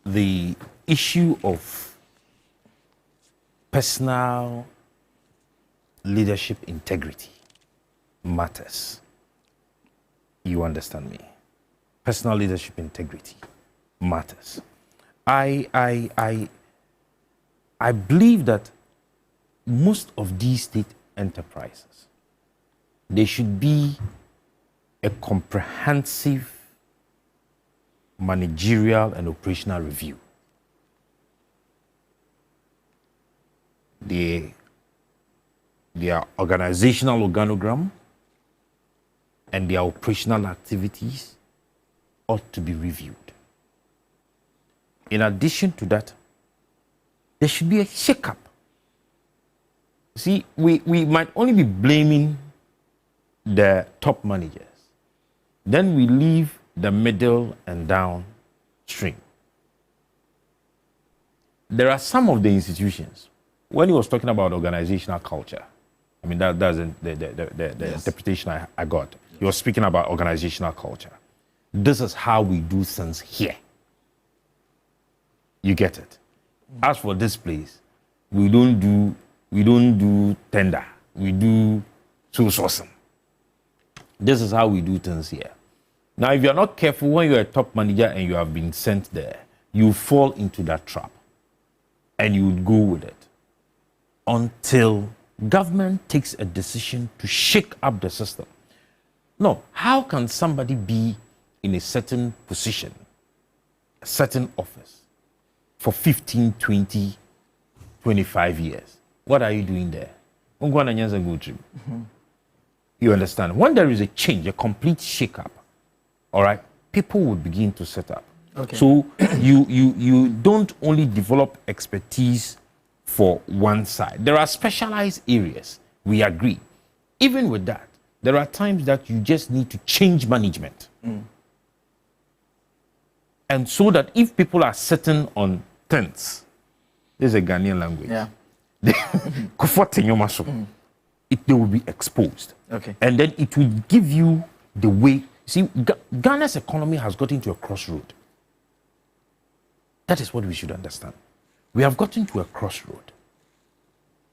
the issue of personal leadership integrity matters. You understand me? Personal leadership integrity matters. I believe that most of these state enterprises, there should be a comprehensive managerial and operational review. Their organizational organogram and their operational activities ought to be reviewed. In addition to that, there should be a shake-up. See, we might only be blaming the top managers. Then we leave the middle and downstream. There are some of the institutions, when he was talking about organizational culture, I mean, that's the interpretation I got. He was speaking about organizational culture. This is how we do things here. You get it? As for this place, we don't do tender. We do sole sourcing. This is how we do things here. Now, if you're not careful, when you're a top manager and you have been sent there, you fall into that trap and you would go with it until government takes a decision to shake up the system. No, how can somebody be in a certain position, a certain office, for 15, 20, 25 years? What are you doing there? You understand? When there is a change, a complete shake-up, all right, people would begin to set up. Okay. So you don't only develop expertise for one side. There are specialized areas, we agree. Even with that, there are times that you just need to change management. And so that if people are sitting on tents, this is a Ghanaian language. Yeah. They will be exposed. Okay. And then it will give you the way. See, Ghana's economy has gotten to a crossroad. That is what we should understand. We have gotten to a crossroad.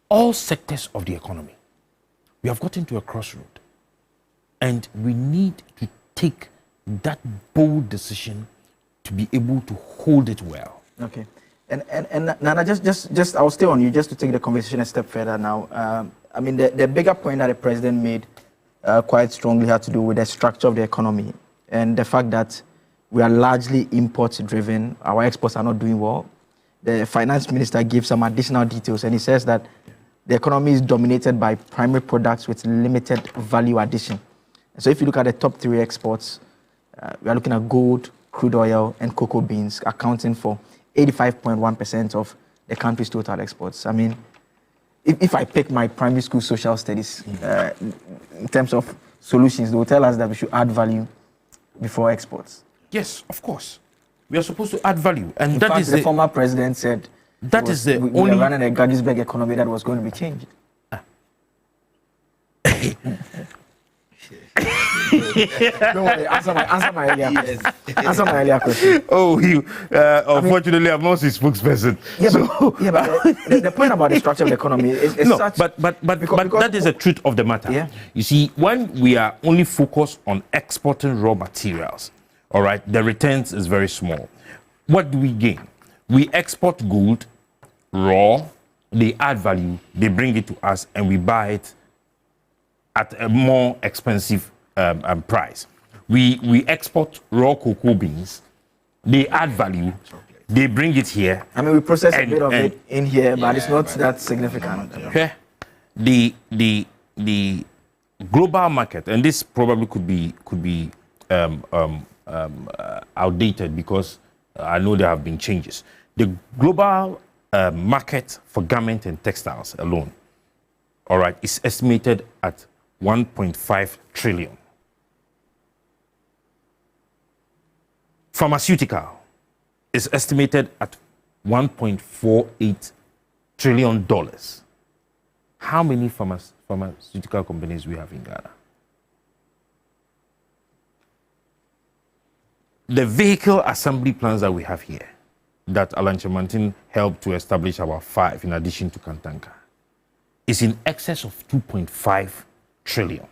All sectors of the economy, we have gotten to a crossroad. And we need to take that bold decision to be able to hold it well. Okay. And Nana, just I'll stay on you just to take the conversation a step further now. I mean, the bigger point that the president made quite strongly had to do with the structure of the economy and the fact that we are largely import-driven. Our exports are not doing well. The finance minister gave some additional details, and he says that the economy is dominated by primary products with limited value addition. So if you look at the top 3 exports, we are looking at gold, crude oil, and cocoa beans, accounting for 85.1% of the country's total exports. I mean, if I pick my primary school social studies, in terms of solutions, they will tell us that we should add value before exports. Yes, of course. We are supposed to add value. And in that fact, is the former president said that is the we only... were running a Gettysburg economy that was going to be changed. Don't worry, answer my earlier question. Answer my earlier question. Oh, unfortunately, I'm not his spokesperson. Yeah, but the point about the structure of the economy is no, such... but that is the truth of the matter. Yeah. You see, when we are only focused on exporting raw materials, all right, the returns is very small. What do we gain? We export gold, raw, they add value, they bring it to us, and we buy it at a more expensive price. We export raw cocoa beans, they add value, they bring it here. I mean, we process a bit of it in here, but it's not that significant. Okay. The global market, and this probably could be outdated because I know there have been changes. The global market for garment and textiles alone, all right, is estimated at 1.5 trillion. Pharmaceutical is estimated at $1.48 trillion. How many pharmaceutical companies we have in Ghana? The vehicle assembly plants that we have here, that Alan Chamantin helped to establish about 5 in addition to Kantanka, is in excess of $2.5 trillion.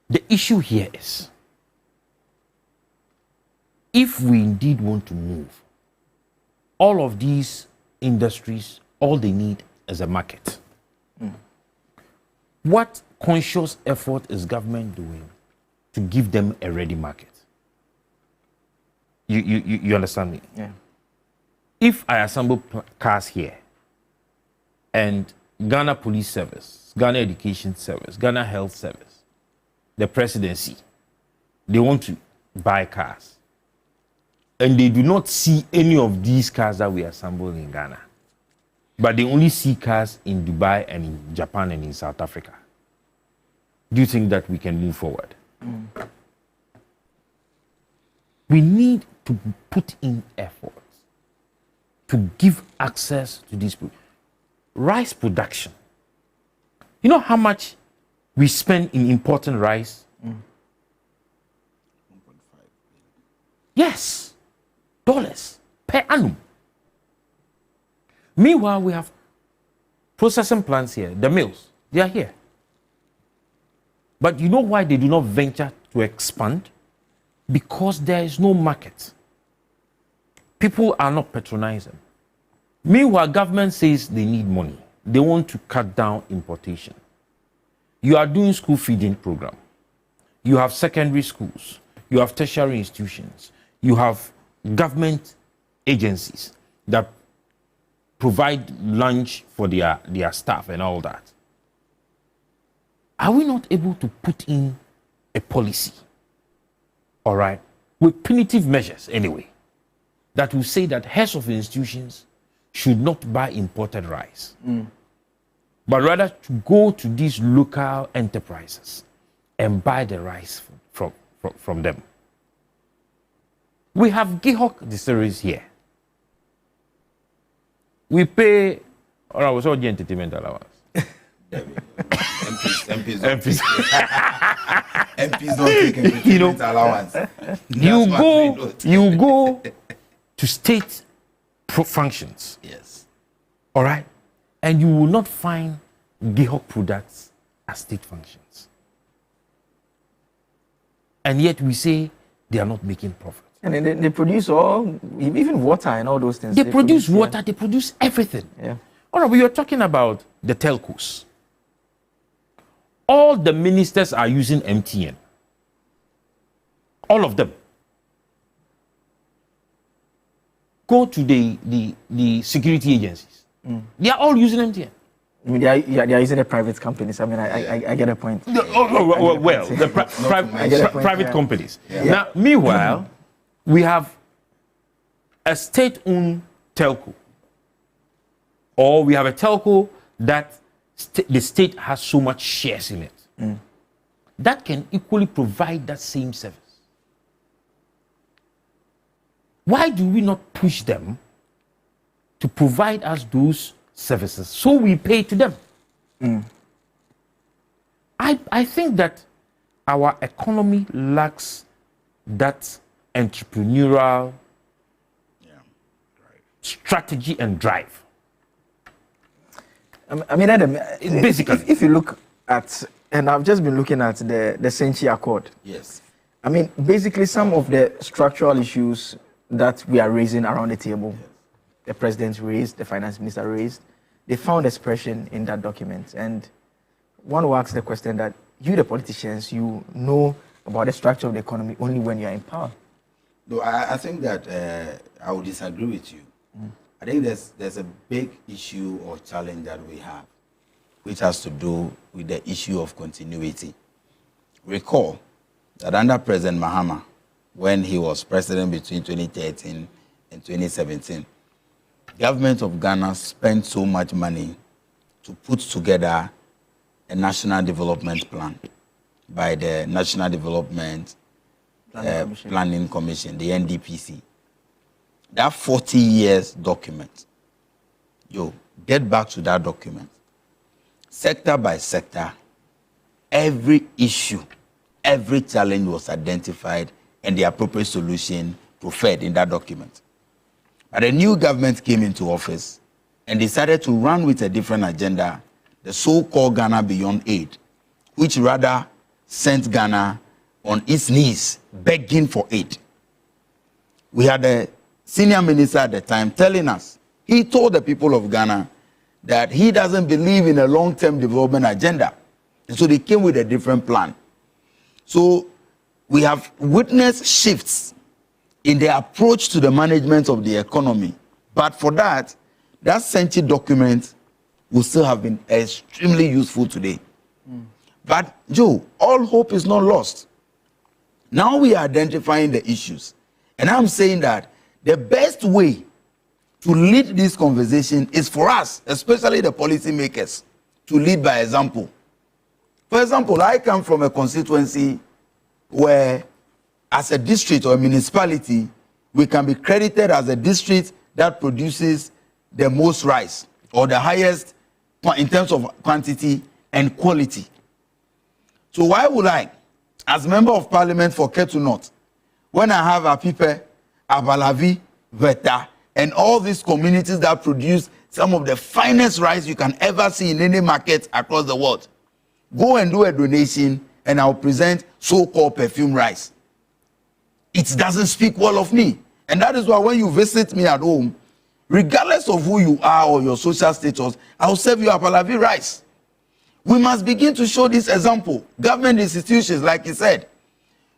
The issue here is, if we indeed want to move, all of these industries, all they need is a market. What conscious effort is government doing to give them a ready market? You understand me? Yeah. If I assemble cars here, and Ghana Police Service, Ghana Education Service, Ghana Health Service, the presidency, they want to buy cars, and they do not see any of these cars that we assemble in Ghana, but they only see cars in Dubai and in Japan and in South Africa, do you think that we can move forward? We need to put in efforts to give access to these people. Rice production. You know how much we spend in importing rice? 1.5 billion. Yes, dollars per annum. Meanwhile, we have processing plants here, the mills, they are here. But you know why they do not venture to expand? Because there is no market. People are not patronizing. Meanwhile, government says they need money. They want to cut down importation. You are doing school feeding program. You have secondary schools. You have tertiary institutions. You have government agencies that provide lunch for their staff and all that. Are we not able to put in a policy, all right, with punitive measures anyway, that will say that heads of institutions should not buy imported rice, but rather to go to these local enterprises and buy the rice from them. We have Gihok distilleries here. We pay, or I was all the entertainment allowance. MPs don't take entertainment allowance. You go to state functions. Yes. All right? And you will not find Gihok products at state functions. And yet we say they are not making profit. And they produce even water and all those things. They produce water, they produce everything. Yeah. All right, we are talking about the telcos. All the ministers are using MTN. All of them. Go to the security agencies. They are all using MTN. I mean, they are using the private companies. I mean, I get a point. Private companies. Yeah. Now, meanwhile, we have a state-owned telco. Or we have a telco that the state has so much shares in it. That can equally provide that same service. Why do we not push them to provide us those services so we pay to them? I think that our economy lacks that entrepreneurial strategy and drive. I mean, Adam, basically, if you look at, and I've just been looking at the Senchi Accord. Yes. I mean, basically, some of the structural issues that we are raising around the table, the president raised, the finance minister raised, they found expression in that document. And one will ask the question that you, the politicians, you know about the structure of the economy only when you are in power. No, I think that I would disagree with you. I think there's a big issue or challenge that we have, which has to do with the issue of continuity. Recall that under President Mahama, when he was president between 2013 and 2017, government of Ghana spent so much money to put together a national development plan by the National Development Planning Commission, the NDPC. That 40 years document, get back to that document. Sector by sector, every issue, every challenge was identified and the appropriate solution preferred in that document. But a new government came into office and decided to run with a different agenda, the so-called Ghana Beyond Aid, which rather sent Ghana on its knees, begging for aid. We had a senior minister at the time telling us, he told the people of Ghana that he doesn't believe in a long-term development agenda. And so they came with a different plan. So we have witnessed shifts in the approach to the management of the economy. But for that Senchi document will still have been extremely useful today. But Joe, all hope is not lost. Now we are identifying the issues. And I'm saying that the best way to lead this conversation is for us, especially the policymakers, to lead by example. For example, I come from a constituency where, as a district or a municipality, we can be credited as a district that produces the most rice or the highest in terms of quantity and quality. So why would I, as member of parliament for Ketu North, when I have Apipe, Abalavi, Veta, and all these communities that produce some of the finest rice you can ever see in any market across the world, go and do a donation and I'll present so-called perfume rice? It doesn't speak well of me. And that is why when you visit me at home, regardless of who you are or your social status, I'll serve you Apalavi rice. We must begin to show this example. Government institutions, like he said,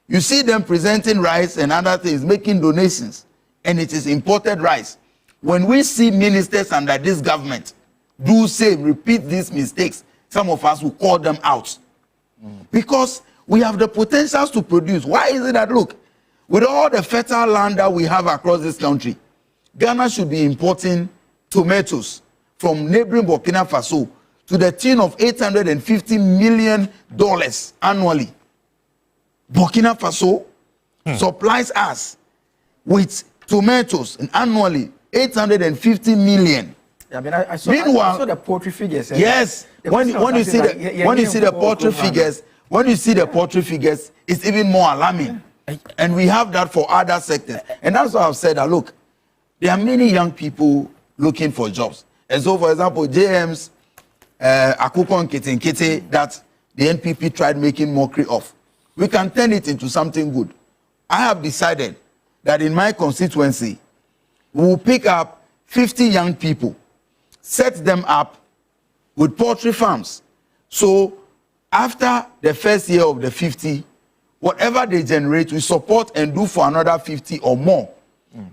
you see them presenting rice and other things, making donations, and it is imported rice. When we see ministers under this government repeat these mistakes, some of us will call them out. Because we have the potentials to produce. Why is it that, look, with all the fertile land that we have across this country, Ghana should be importing tomatoes from neighboring Burkina Faso to the tune of $850 million annually. Burkina Faso supplies us with tomatoes annually $850 million. I mean, I saw the poultry figures. Yes, when you see the poultry figures, it's even more alarming. And we have that for other sectors. And that's why I've said that, look, there are many young people looking for jobs. And so, for example, JM's Akukon Kete that the NPP tried making mockery of, we can turn it into something good. I have decided that in my constituency, we will pick up 50 young people, set them up with poultry farms. So after the first year of the 50, whatever they generate, we support and do for another 50 or more.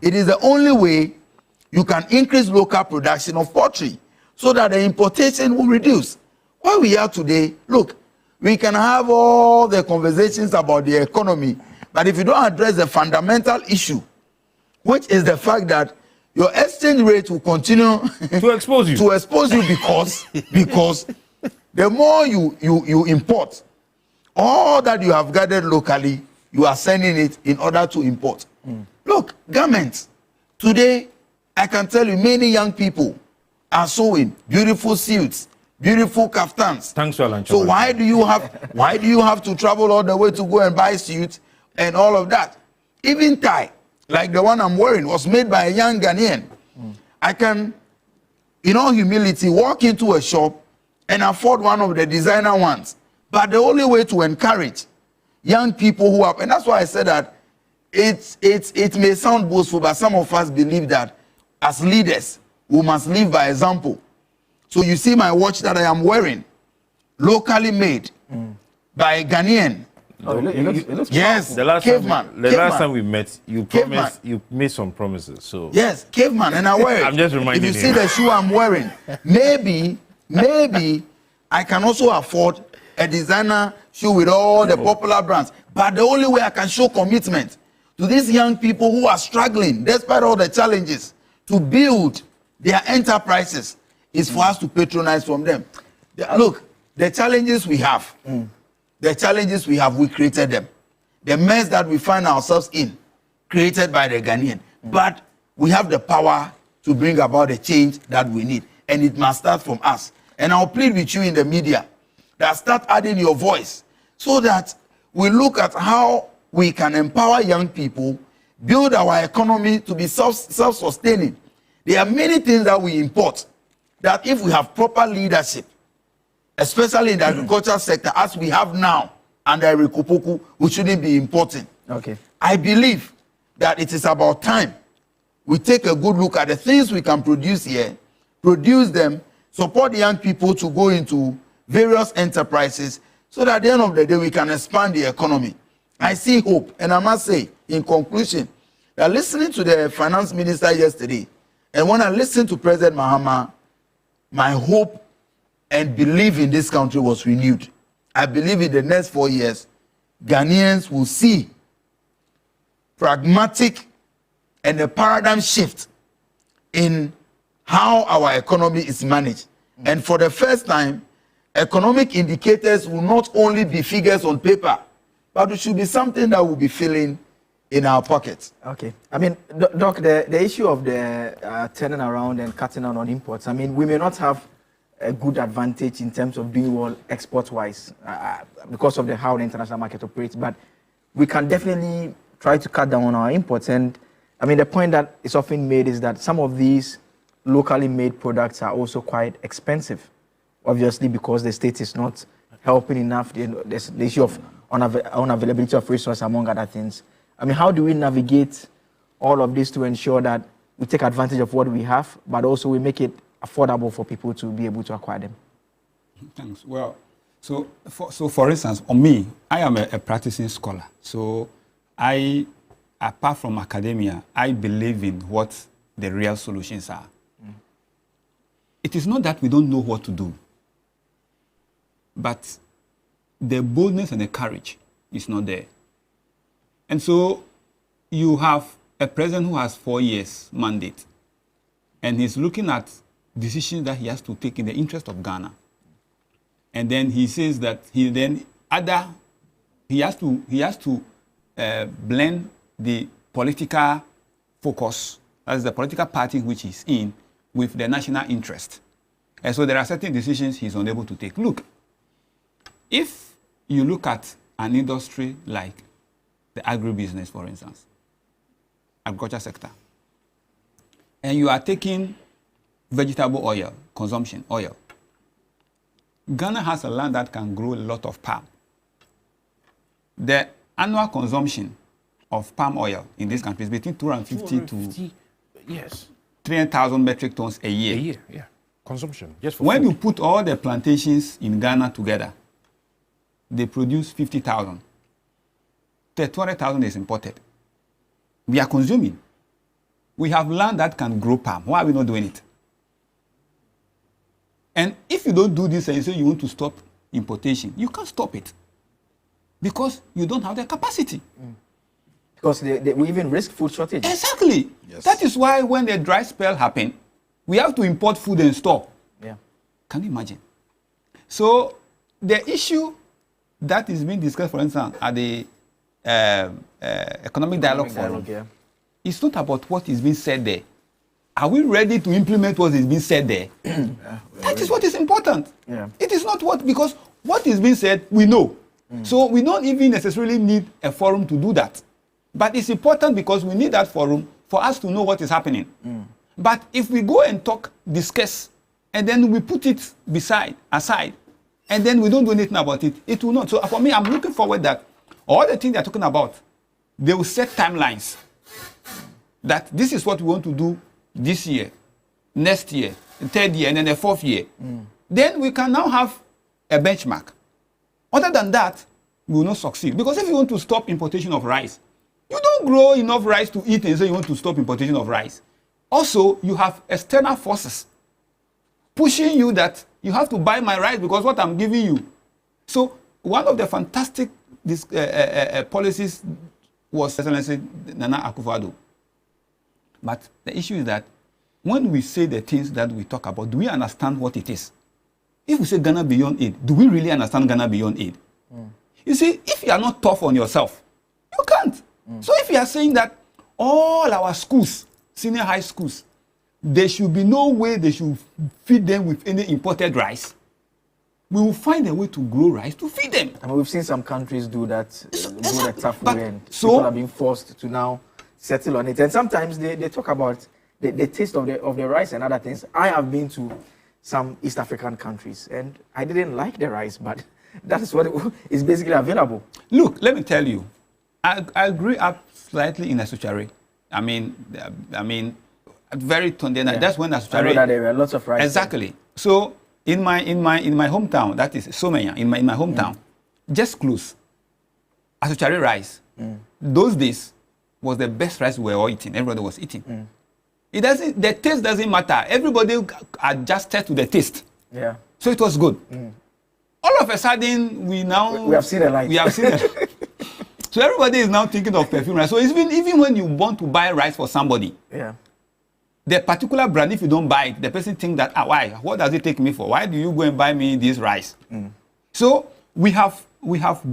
It is the only way you can increase local production of poultry so that the importation will reduce. Where we are today, look, we can have all the conversations about the economy, but if you don't address the fundamental issue, which is the fact that your exchange rate will continue to expose you because the more you import, all that you have gathered locally, you are sending it in order to import. Look, garments. Today, I can tell you many young people are sewing beautiful suits, beautiful kaftans. Thanks, Alan. So why do you have to travel all the way to go and buy suits and all of that? Even tie, like the one I'm wearing, was made by a young Ghanaian. I can, in all humility, walk into a shop and afford one of the designer ones. But the only way to encourage young people who have, and that's why I said that it may sound boastful, but some of us believe that as leaders, we must live by example. So you see my watch that I am wearing, locally made by a Ghanaian. Oh, it looks yes, the last time we met, you promised, you made some promises. So yes, caveman, and I wear it. I'm just reminding you. If you see the shoe I'm wearing, maybe I can also afford a designer shoe with all the popular brands. But the only way I can show commitment to these young people who are struggling, despite all the challenges, to build their enterprises is for us to patronize from them. Look, the challenges we have, we created them. The mess that we find ourselves in, created by the Ghanaian. But we have the power to bring about the change that we need. And it must start from us. And I'll plead with you in the media that start adding your voice so that we look at how we can empower young people, build our economy to be self-sustaining. There are many things that we import that if we have proper leadership, especially in the agricultural sector, as we have now under Erikopoku, we shouldn't be importing. Okay. I believe that it is about time we take a good look at the things we can produce here, produce them, support the young people to go into various enterprises so that at the end of the day we can expand the economy. I see hope, and I must say, in conclusion, that listening to the finance minister yesterday, and when I listened to President Mahama, my hope and belief in this country was renewed. I believe in the next 4 years, Ghanaians will see pragmatic and a paradigm shift in how our economy is managed. And for the first time, economic indicators will not only be figures on paper, but it should be something that will be filling in our pockets. Okay. I mean, Doc, the issue of the turning around and cutting down on imports, I mean, we may not have a good advantage in terms of doing well export-wise because of how the international market operates, but we can definitely try to cut down on our imports. And I mean, the point that is often made is that some of these locally made products are also quite expensive, obviously because the state is not helping enough. There's the issue of unavailability of resources, among other things. I mean, how do we navigate all of this to ensure that we take advantage of what we have, but also we make it affordable for people to be able to acquire them? Thanks. Well, so for instance, on me, I am a practicing scholar. So apart from academia, I believe in what the real solutions are. It is not that we don't know what to do, but the boldness and the courage is not there. And so you have a president who has 4 years mandate, and he's looking at decisions that he has to take in the interest of Ghana. And then he says that he has to blend the political focus, as the political party which he's in, with the national interest. And so there are certain decisions he's unable to take. Look, if you look at an industry like the agribusiness, for instance, agriculture sector, and you are taking vegetable oil, consumption oil, Ghana has a land that can grow a lot of palm. The annual consumption of palm oil in this country is between 250 to 300,000 metric tons a year. A year, yeah. Consumption, just for when food. you put all the plantations in Ghana together, they produce 50,000. 200,000 is imported. We are consuming. We have land that can grow palm. Why are we not doing it? And if you don't do this and you say you want to stop importation, you can't stop it because you don't have the capacity. Because we even risk food shortage. Exactly. Yes. That is why when the dry spell happened, we have to import food and store. Yeah. Can you imagine? So the issue that is being discussed, for instance, at the Economic Dialogue Forum, it's not about what is being said there. Are we ready to implement what is being said there? That is what is important. Yeah. It is not what, because what is being said, we know. So we don't even necessarily need a forum to do that. But it's important because we need that forum for us to know what is happening. But if we go and talk, discuss, and then we put it aside, and then we don't do anything about it, it will not. So for me, I'm looking forward that all the things they're talking about, they will set timelines. That this is what we want to do this year, next year, the third year, and then the fourth year. Then we can now have a benchmark. Other than that, we will not succeed. Because if you want to stop importation of rice, you don't grow enough rice to eat and say you want to stop importation of rice. Also, you have external forces pushing you that you have to buy my rice because what I'm giving you. So one of the fantastic policies was Excellency Nana Akufo-Addo. But the issue is that when we say the things that we talk about, do we understand what it is? If we say Ghana Beyond Aid, do we really understand Ghana Beyond Aid? You see, if you are not tough on yourself, you can't. So if you are saying that all our schools, senior high schools, there should be no way they should feed them with any imported rice, we will find a way to grow rice to feed them. I mean, we've seen some countries do that, do the tough way, and so, people are being forced to now settle on it. And sometimes they talk about the taste of the rice and other things. I have been to some East African countries, and I didn't like the rice, but that is what is basically available. Look, let me tell you, I grew up slightly in Asuchari. I mean, very Tondena. Yeah. That's when Asuchari. I know that there were lots of rice. Exactly. There. So in my hometown, that is Somenya, in my hometown, just close, Asuchari rice. Those days was the best rice we were all eating. Everybody was eating. It doesn't. The taste doesn't matter. Everybody adjusted to the taste. Yeah. So it was good. All of a sudden, we have seen a light. We have seen it. So everybody is now thinking of perfume rice. So even when you want to buy rice for somebody, the particular brand, if you don't buy it, the person thinks that, why? What does it take me for? Why do you go and buy me this rice? So we have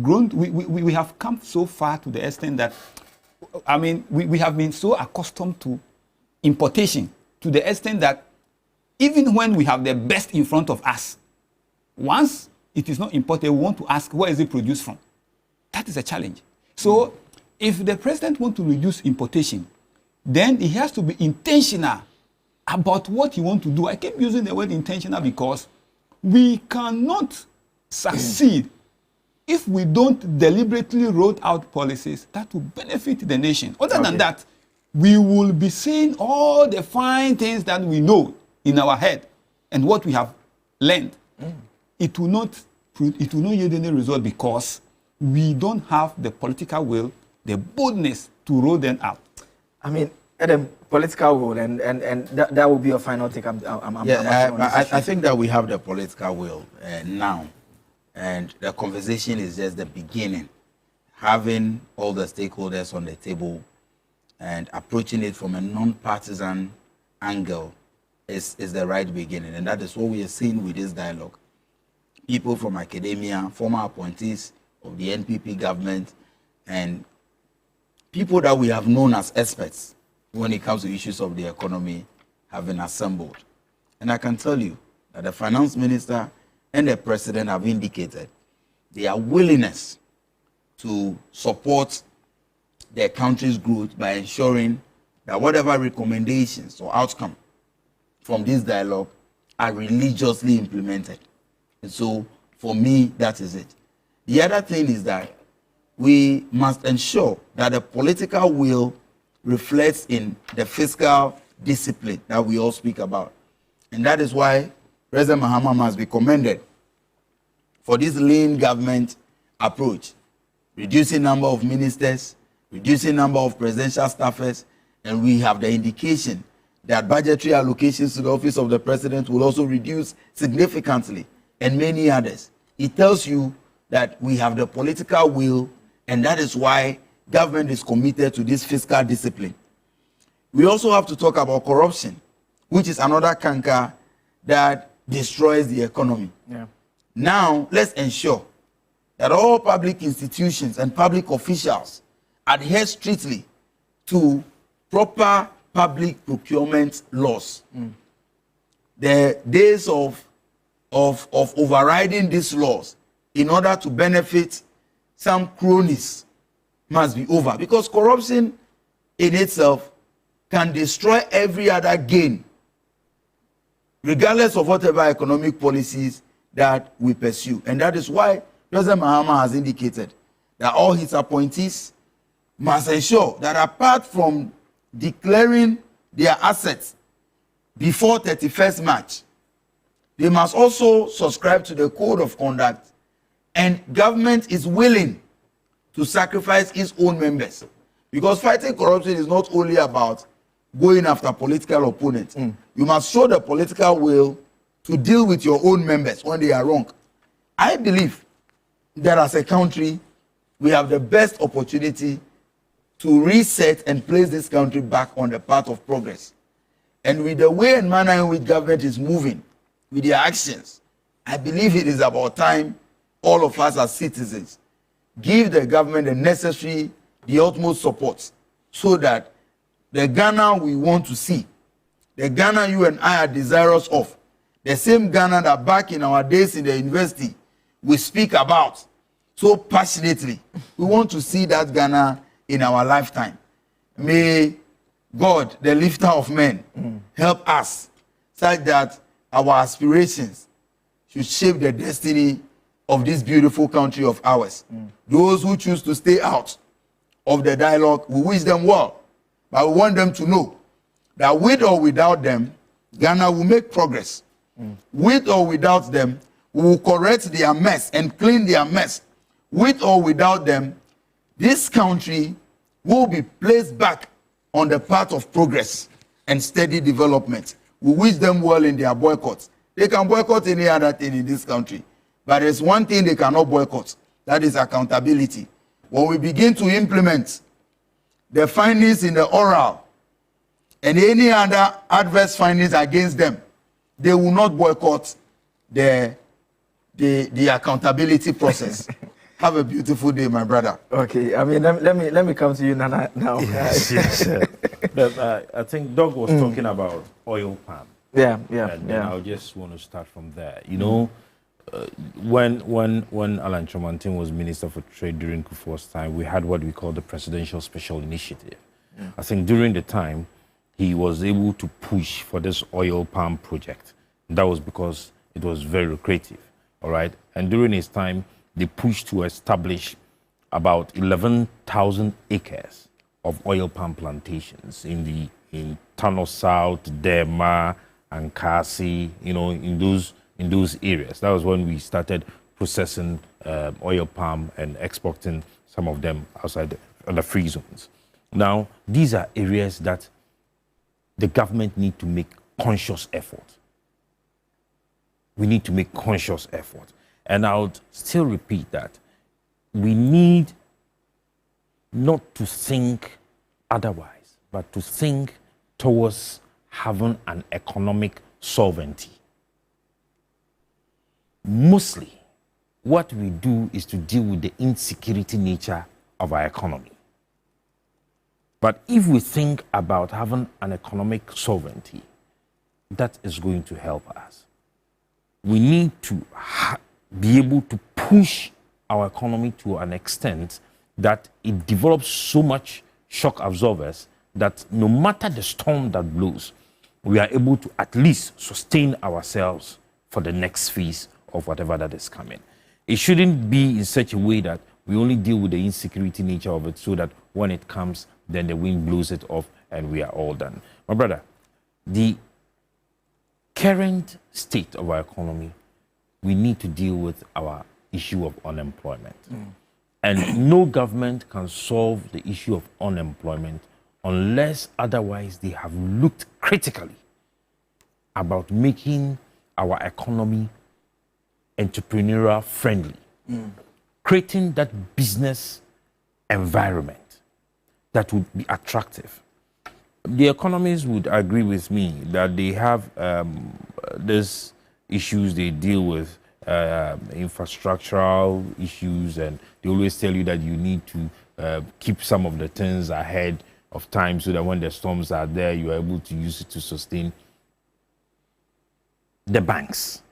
grown. We have come so far to the extent that, I mean, we have been so accustomed to importation to the extent that even when we have the best in front of us, once it is not imported, we want to ask, where is it produced from? That is a challenge. So if the president wants to reduce importation, then he has to be intentional about what he wants to do. I keep using the word intentional because we cannot succeed if we don't deliberately roll out policies that will benefit the nation. Other than that, we will be saying all the fine things that we know in our head and what we have learned. It will not yield any result because we don't have the political will, the boldness to roll them out. I mean, Adam, political will, and that will be your final take. I think that we have the political will now, and the conversation is just the beginning. having all the stakeholders on the table and approaching it from a non-partisan angle is the right beginning. And that is what we are seeing with this dialogue. People from academia, former appointees of the NPP government, and people that we have known as experts when it comes to issues of the economy have been assembled. And I can tell you that the finance minister and the president have indicated their willingness to support their country's growth by ensuring that whatever recommendations or outcome from this dialogue are religiously implemented. And so, for me, that is it. The other thing is that we must ensure that the political will reflects in the fiscal discipline that we all speak about. And that is why President Mahama must be commended for this lean government approach, reducing number of ministers, reducing number of presidential staffers, and we have the indication that budgetary allocations to the office of the president will also reduce significantly, and many others. It tells you that we have the political will, and that is why government is committed to this fiscal discipline. We also have to talk about corruption, which is another canker that destroys the economy. Yeah. Now, let's ensure that all public institutions and public officials adhere strictly to proper public procurement laws. The days of overriding these laws in order to benefit some cronies must be over, because corruption in itself can destroy every other gain, regardless of whatever economic policies that we pursue. And that is why President Mahama has indicated that all his appointees must ensure that apart from declaring their assets before 31st March, they must also subscribe to the code of conduct, and government is willing to sacrifice its own members. Because fighting corruption is not only about going after political opponents. You must show the political will to deal with your own members when they are wrong. I believe that as a country, we have the best opportunity to reset and place this country back on the path of progress. And with the way and manner in which government is moving, with their actions, I believe it is about time all of us as citizens give the government the necessary, the utmost support, so that the Ghana we want to see, the Ghana you and I are desirous of, the same Ghana that back in our days in the university we speak about so passionately, we want to see that Ghana in our lifetime. May God, the lifter of men, help us such that our aspirations should shape the destiny of this beautiful country of ours. Those who choose to stay out of the dialogue, we wish them well, but we want them to know that with or without them, Ghana will make progress. With or without them, we will correct their mess and clean their mess. With or without them, this country will be placed back on the path of progress and steady development. We wish them well in their boycotts. They can boycott any other thing in this country, but there's one thing they cannot boycott, that is accountability. When we begin to implement the findings in the oral and any other adverse findings against them, they will not boycott the accountability process. Have a beautiful day, my brother. Okay, I mean, let me come to you, Nana, now. Yes. But I think Doug was talking about oil palm. Yeah. And I just want to start from there. You know, when Alan Chomantin was Minister for Trade during Kufuor's time, we had what we call the Presidential Special Initiative. I think during the time, he was able to push for this oil palm project. That was because it was very lucrative, all right? And during his time, they pushed to establish about 11,000 acres of oil palm plantations in Tano South, Dema, and Kasi, you know, in those areas. That was when we started processing oil palm and exporting some of them outside the free zones. Now, these are areas that the government need to make conscious effort. We need to make conscious effort. And I would still repeat that we need not to think otherwise, but to think towards having an economic sovereignty. Mostly, what we do is to deal with the insecurity nature of our economy. But if we think about having an economic sovereignty, that is going to help us. We need to be able to push our economy to an extent that it develops so much shock absorbers that no matter the storm that blows, we are able to at least sustain ourselves for the next phase of whatever that is coming. It shouldn't be in such a way that we only deal with the insecurity nature of it so that when it comes, then the wind blows it off and we are all done. My brother, the current state of our economy, we need to deal with our issue of unemployment. And no government can solve the issue of unemployment unless otherwise they have looked critically about making our economy entrepreneurial friendly, creating that business environment that would be attractive. The economists would agree with me that they have these issues they deal with, infrastructural issues, and they always tell you that you need to keep some of the things ahead of time so that when the storms are there, you are able to use it to sustain. The banks.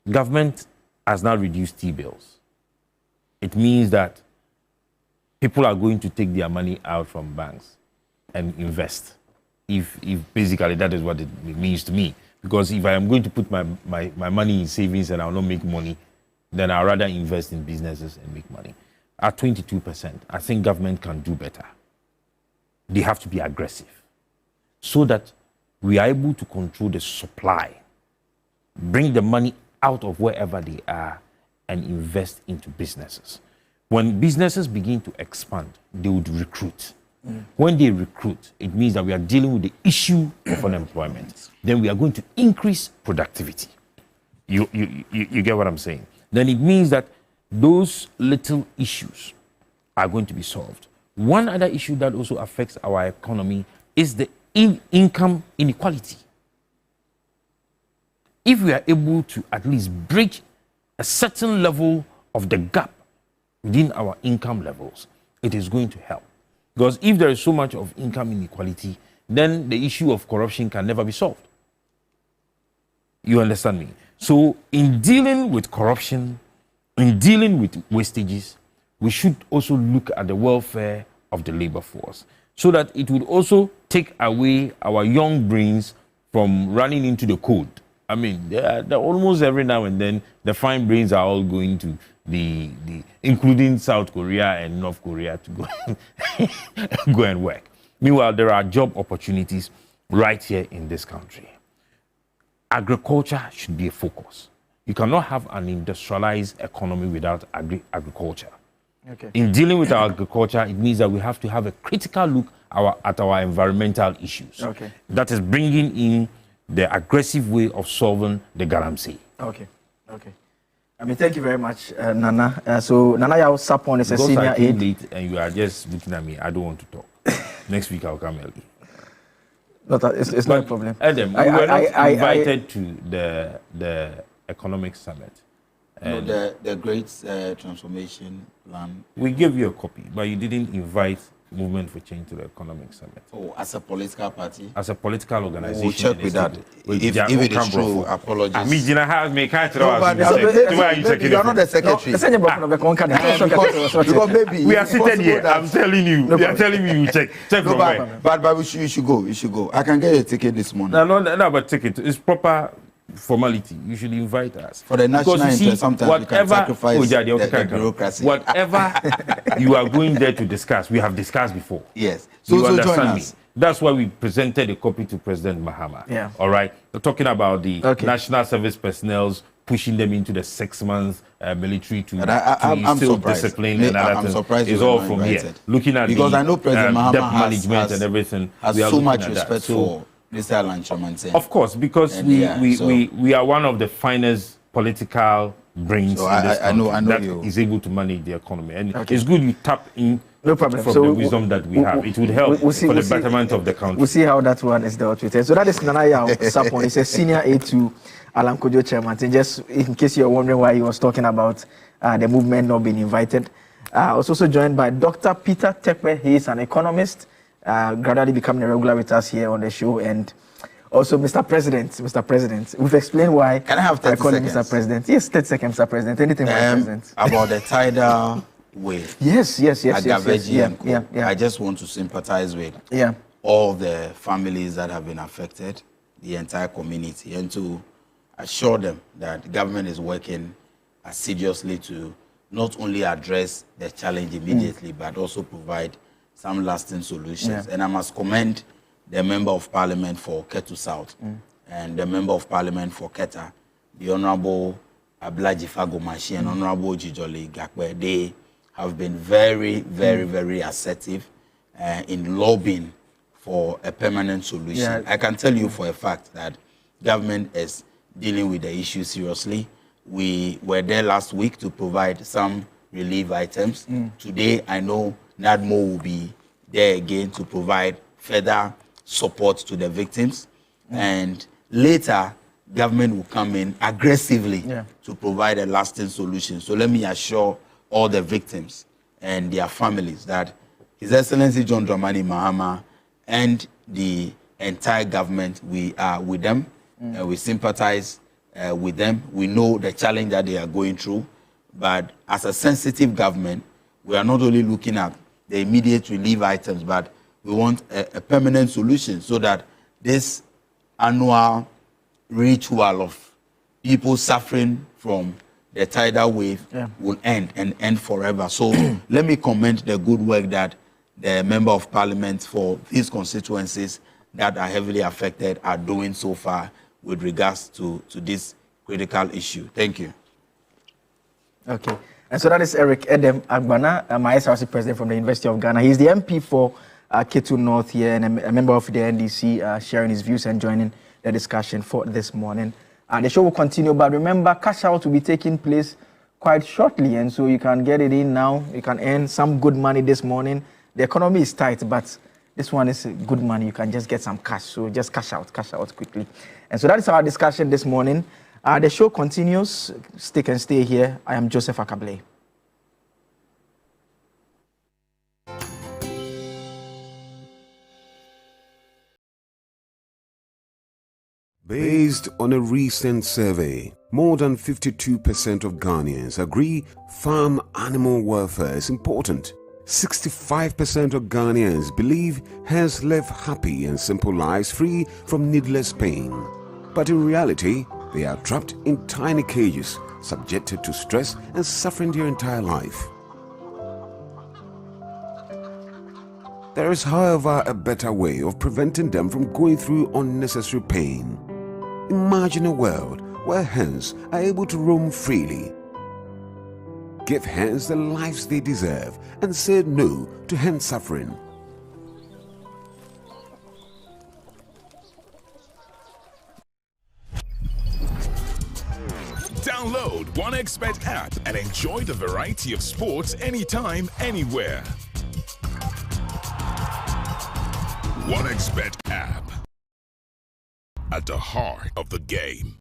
Government has now reduced T-bills. It means that people are going to take their money out from banks and invest. If basically that is what it means to me. Because if I am going to put my money in savings and I will not make money, then I'd rather invest in businesses and make money. At 22%, I think government can do better. They have to be aggressive so that we are able to control the supply, bring the money out of wherever they are and invest into businesses. When businesses begin to expand, they would recruit. When they recruit, it means that we are dealing with the issue of unemployment. Then we are going to increase productivity. You get what I'm saying? Then it means that those little issues are going to be solved. One other issue that also affects our economy is the income inequality. If we are able to at least bridge a certain level of the gap within our income levels, it is going to help. Because if there is so much of income inequality, then the issue of corruption can never be solved. You understand me? So in dealing with corruption, in dealing with wastages, we should also look at the welfare of the labor force so that it would also take away our young brains from running into the code. I mean, they're almost every now and then, the fine brains are all going to the including South Korea and North Korea to go and work. Meanwhile, there are job opportunities right here in this country. Agriculture should be a focus. You cannot have an industrialized economy without agriculture. Okay. In dealing with our agriculture, it means that we have to have a critical look at our environmental issues. Okay. That is bringing in the aggressive way of solving the galamsey. Okay. I mean, thank you very much, Nana. So, Nana Yao Sapon is a senior aide. Late and you are just looking at me. I don't want to talk. Next week I'll come early. No, it's not a problem. Adam, we were not invited to the economic summit. No, the Great Transformation Plan. We gave you a copy, but you didn't invite Movement for Change to the economic summit. Oh, as a political party? As a political organization. We'll check with that. If it is true, apologies. I mean, you are not the secretary. Because maybe we are seated here. I'm telling you. We are telling you, you check. Check from where. But you should go. You should go. I can get you a ticket this morning. No, but ticket. It's proper formality. You should invite us. For the national interest, sometimes we can sacrifice the bureaucracy. Whatever you are going there to discuss, we have discussed before. Yes. So understand me. That's why we presented a copy to President Mahama. Yeah. All right. We're talking about the national service personnel, pushing them into the 6 months military to instill discipline and other things. It's all from here. Looking at because I know President Mahama debt management and everything. Has so much respect for Mr. Alan Chamanten. Of course, because we are one of the finest political brains So in this country I know that you. is able to manage the economy. And it's good you tap in no problem. from So the wisdom that we have. It would help for the betterment of the country. We'll see how that one is dealt with. So that is Nanaya Sapon. He's a senior A2 Alam Kojo chairman. And just in case you're wondering why he was talking about the movement not being invited. I was also joined by Dr. Peter Tekwe. He is an economist, gradually becoming a regular with us here on the show. And also, Mr. President, we've explained why. Can I have 30 call seconds? Him Mr. President. Yes, 30 seconds, Mr. President. Anything, Mr. President. About the tidal wave. Yes. I just want to sympathize with all the families that have been affected, the entire community, and to assure them that the government is working assiduously to not only address the challenge immediately, but also provide some lasting solutions. And I must commend the Member of Parliament for Ketu South and the Member of Parliament for Keta, the Honorable Ablaji Fagomashi and Honorable Jijoli Gakwe. They have been very, very assertive in lobbying for a permanent solution. I can tell you for a fact that government is dealing with the issue seriously. We were there last week to provide some relief items. Today, I know NADMO will be there again to provide further support to the victims. And later, government will come in aggressively to provide a lasting solution. So let me assure all the victims and their families that His Excellency John Dramani Mahama and the entire government, we are with them. We sympathize with them. We know the challenge that they are going through. But as a sensitive government, we are not only looking at the immediate relief items, but we want a permanent solution so that this annual ritual of people suffering from the tidal wave will end and end forever. So let me commend the good work that the Member of Parliament for these constituencies that are heavily affected are doing so far with regards to this critical issue. Thank you. Okay. And so that is Eric Edem Agbana, my SRC president from the University of Ghana. He's the MP for Ketu North here and a member of the NDC, sharing his views and joining the discussion for this morning. The show will continue, but remember, cash out will be taking place quite shortly, and so you can get it in now. You can earn some good money this morning. The economy is tight, but this one is good money. You can just get some cash, so just cash out quickly. And so that is our discussion this morning. The show continues. Stick and stay here. I am Joseph Akable. Based on a recent survey, more than 52% of Ghanaians agree farm animal welfare is important. 65% of Ghanaians believe hens live happy and simple lives free from needless pain. But in reality, they are trapped in tiny cages, subjected to stress and suffering their entire life. There is, however, a better way of preventing them from going through unnecessary pain. Imagine a world where hens are able to roam freely. Give hens the lives they deserve and say no to hen suffering. Download OneXBet app and enjoy the variety of sports anytime, anywhere. OneXBet app. At the heart of the game.